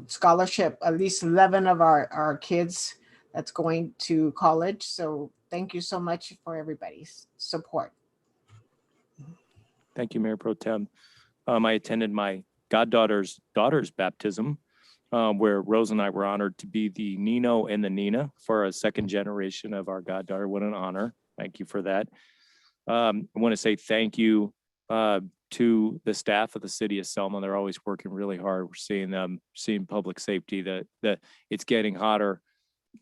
scholarship at least 11 of our kids that's going to college. So thank you so much for everybody's support. Thank you, Mayor Pro Tem. I attended my goddaughter's baptism, where Rose and I were honored to be the Nino and the Nina for a 2nd generation of our goddaughter. What an honor. Thank you for that. I want to say thank you to the staff of the City of Selma. They're always working really hard. We're seeing public safety, that it's getting hotter,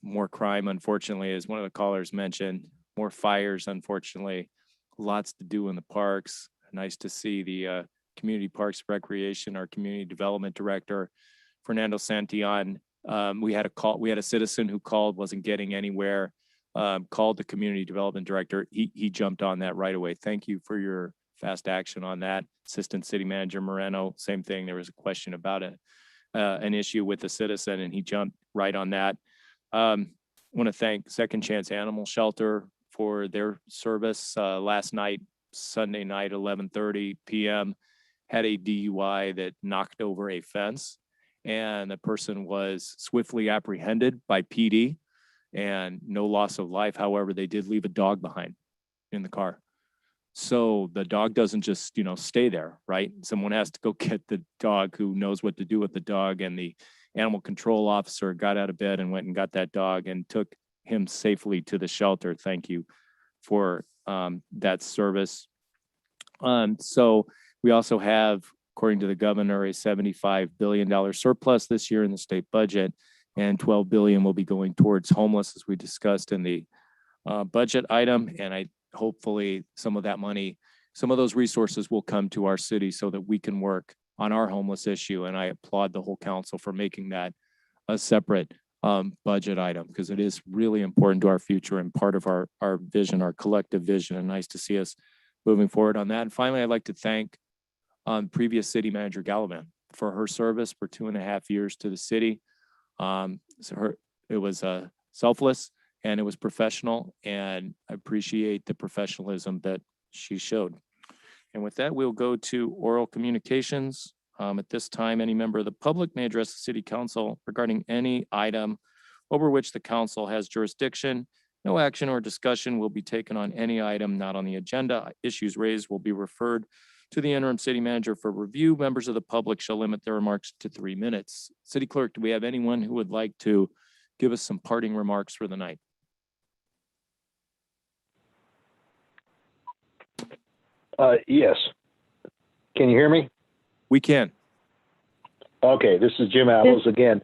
more crime, unfortunately, as one of the callers mentioned, more fires, unfortunately, lots to do in the parks. Nice to see the Community Parks Recreation, our Community Development Director, Fernando Santillan. We had a citizen who called, wasn't getting anywhere, called the Community Development Director. He jumped on that right away. Thank you for your fast action on that. Assistant City Manager Moreno, same thing. There was a question about an issue with a citizen, and he jumped right on that. I want to thank Second Chance Animal Shelter for their service last night, Sunday night, 11:30 p.m. had a DUI that knocked over a fence, and the person was swiftly apprehended by PD and no loss of life. However, they did leave a dog behind in the car. So the dog doesn't just, stay there, right? Someone has to go get the dog who knows what to do with the dog, and the animal control officer got out of bed and went and got that dog and took him safely to the shelter. Thank you for that service. So we also have, according to the governor, a $75 billion surplus this year in the state budget, and $12 billion will be going towards homeless, as we discussed in the budget item. And hopefully some of that money, some of those resources will come to our city so that we can work on our homeless issue. And I applaud the whole council for making that a separate budget item, because it is really important to our future and part of our vision, our collective vision. And nice to see us moving forward on that. And finally, I'd like to thank previous city manager Gallivan for her service for 2.5 years to the city. It was selfless and it was professional, and I appreciate the professionalism that she showed. And with that, we'll go to oral communications. At this time, any member of the public may address the city council regarding any item over which the council has jurisdiction. No action or discussion will be taken on any item not on the agenda. Issues raised will be referred to the interim city manager for review. Members of the public shall limit their remarks to 3 minutes. City clerk, do we have anyone who would like to give us some parting remarks for the night? Yes. Can you hear me? We can. Okay, this is Jim Apples again.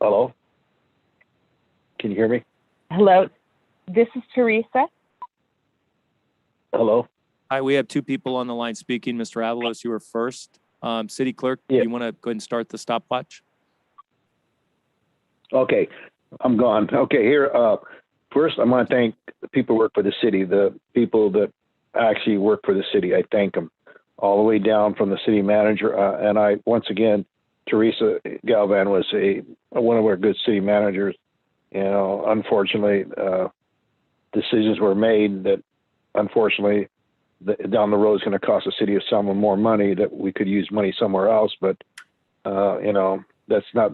Hello? Can you hear me? Hello, this is Teresa. Hello? Hi, we have 2 people on the line speaking. Mr. Avalos, you were first. City clerk, do you want to go ahead and start the stopwatch? Okay. I'm gone. Okay, here. First, I want to thank the people who work for the city, the people that actually work for the city. I thank them all the way down from the city manager. And I, once again, Teresa Galvan was one of our good city managers. You know, unfortunately, decisions were made that, unfortunately, down the road is going to cost the city of Selma more money that we could use money somewhere else. But you know, that's not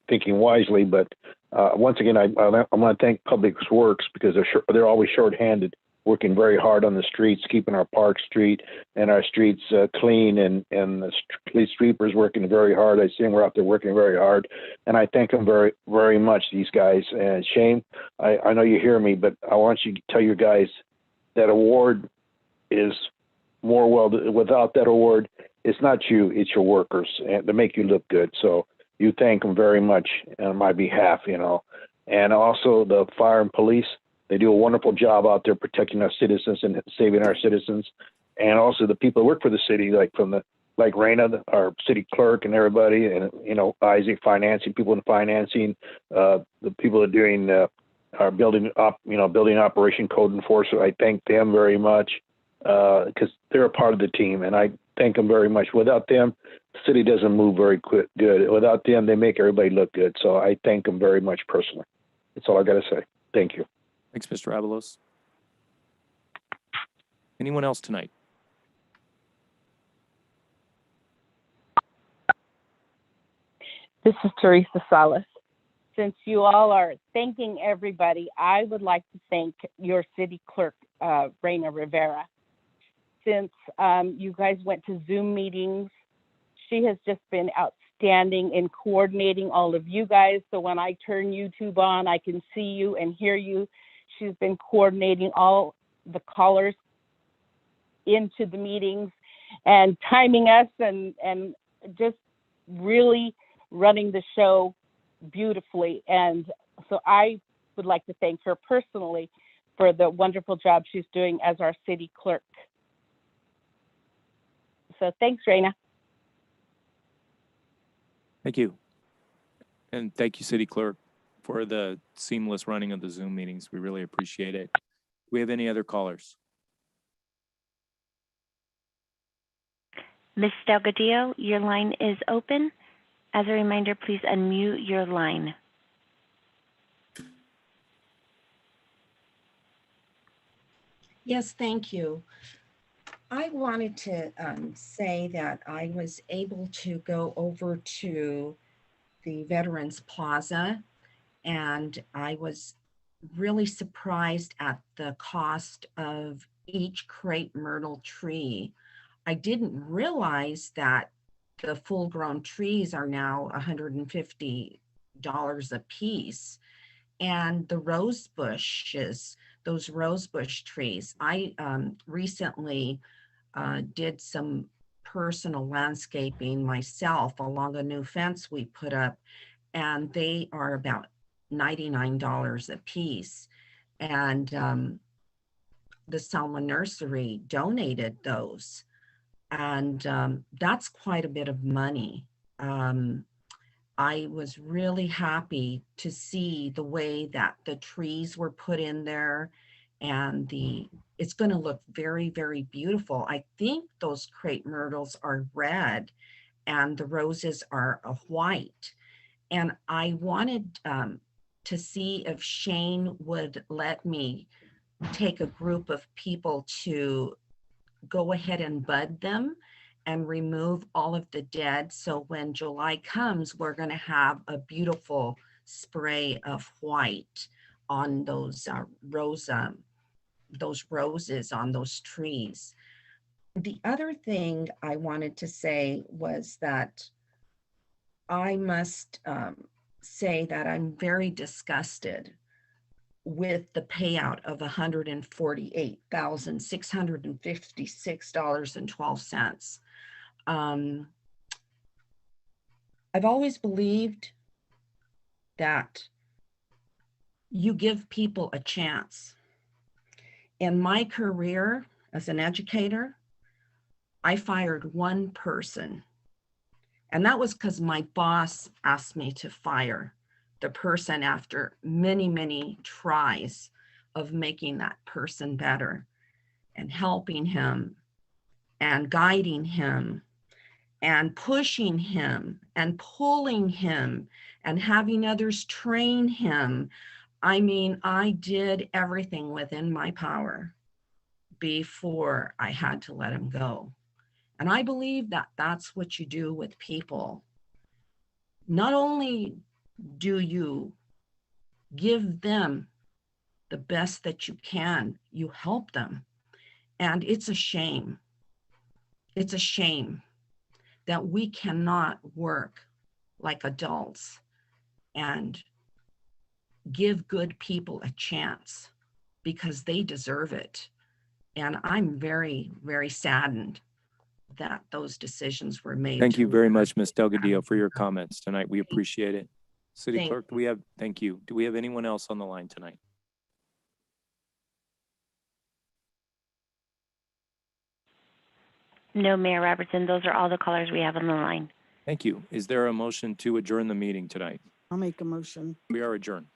thinking wisely. But once again, I want to thank Public Works because they're always shorthanded, working very hard on the streets, keeping our park street and our streets clean, and the police sweepers working very hard. I see them, we're out there working very hard, and I thank them very, very much, these guys. And Shane, I know you hear me, but I want you to tell your guys that award is more without that award, it's not you, it's your workers, and to make you look good. So you thank them very much on my behalf, you know. And also the fire and police, they do a wonderful job out there protecting our citizens and saving our citizens. And also the people who work for the city, like Raina, our city clerk, and everybody, and, you know, Isaac, financing, people in financing, the people that are doing our building operation code enforcement. I thank them very much because they're a part of the team, and I thank them very much. Without them, the city doesn't move very good. Without them, they make everybody look good. So I thank them very much personally. That's all I got to say. Thank you. Thanks, Mr. Avalos. Anyone else tonight? This is Teresa Salas. Since you all are thanking everybody, I would like to thank your city clerk, Raina Rivera. Since you guys went to Zoom meetings, she has just been outstanding in coordinating all of you guys. So when I turn YouTube on, I can see you and hear you. She's been coordinating all the callers into the meetings and timing us and just really running the show beautifully. And so I would like to thank her personally for the wonderful job she's doing as our city clerk. So thanks, Raina. Thank you. And thank you, City Clerk, for the seamless running of the Zoom meetings. We really appreciate it. Do we have any other callers? Ms. Delgadillo, your line is open. As a reminder, please unmute your line. Yes, thank you. I wanted to say that I was able to go over to the Veterans Plaza, and I was really surprised at the cost of each crepe myrtle tree. I didn't realize that the full-grown trees are now $150 a piece. And the rose bushes, those rose bush trees, I recently did some personal landscaping myself along a new fence we put up, and they are about $99 a piece. And the Selma Nursery donated those. And that's quite a bit of money. I was really happy to see the way that the trees were put in there, and it's going to look very, very beautiful. I think those crepe myrtles are red and the roses are a white. And I wanted to see if Shane would let me take a group of people to go ahead and bud them and remove all of the dead. So when July comes, we're going to have a beautiful spray of white on those roses on those trees. The other thing I wanted to say was that I must say that I'm very disgusted with the payout of $148,656.12. I've always believed that you give people a chance. In my career as an educator, I fired one person, and that was because my boss asked me to fire the person after many, many tries of making that person better and helping him and guiding him and pushing him and pulling him and having others train him. I mean, I did everything within my power before I had to let him go. And I believe that that's what you do with people. Not only do you give them the best that you can, you help them. And it's a shame. It's a shame that we cannot work like adults and give good people a chance because they deserve it. And I'm very, very saddened that those decisions were made. Thank you to very much, Ms. Delgadillo, for your comments tonight. We appreciate it. City Thank Clerk, thank you. Do we have anyone else on the line tonight? No, Mayor Robertson, those are all the callers we have on the line. Thank you. Is there a motion to adjourn the meeting tonight? I'll make a motion. We are adjourned.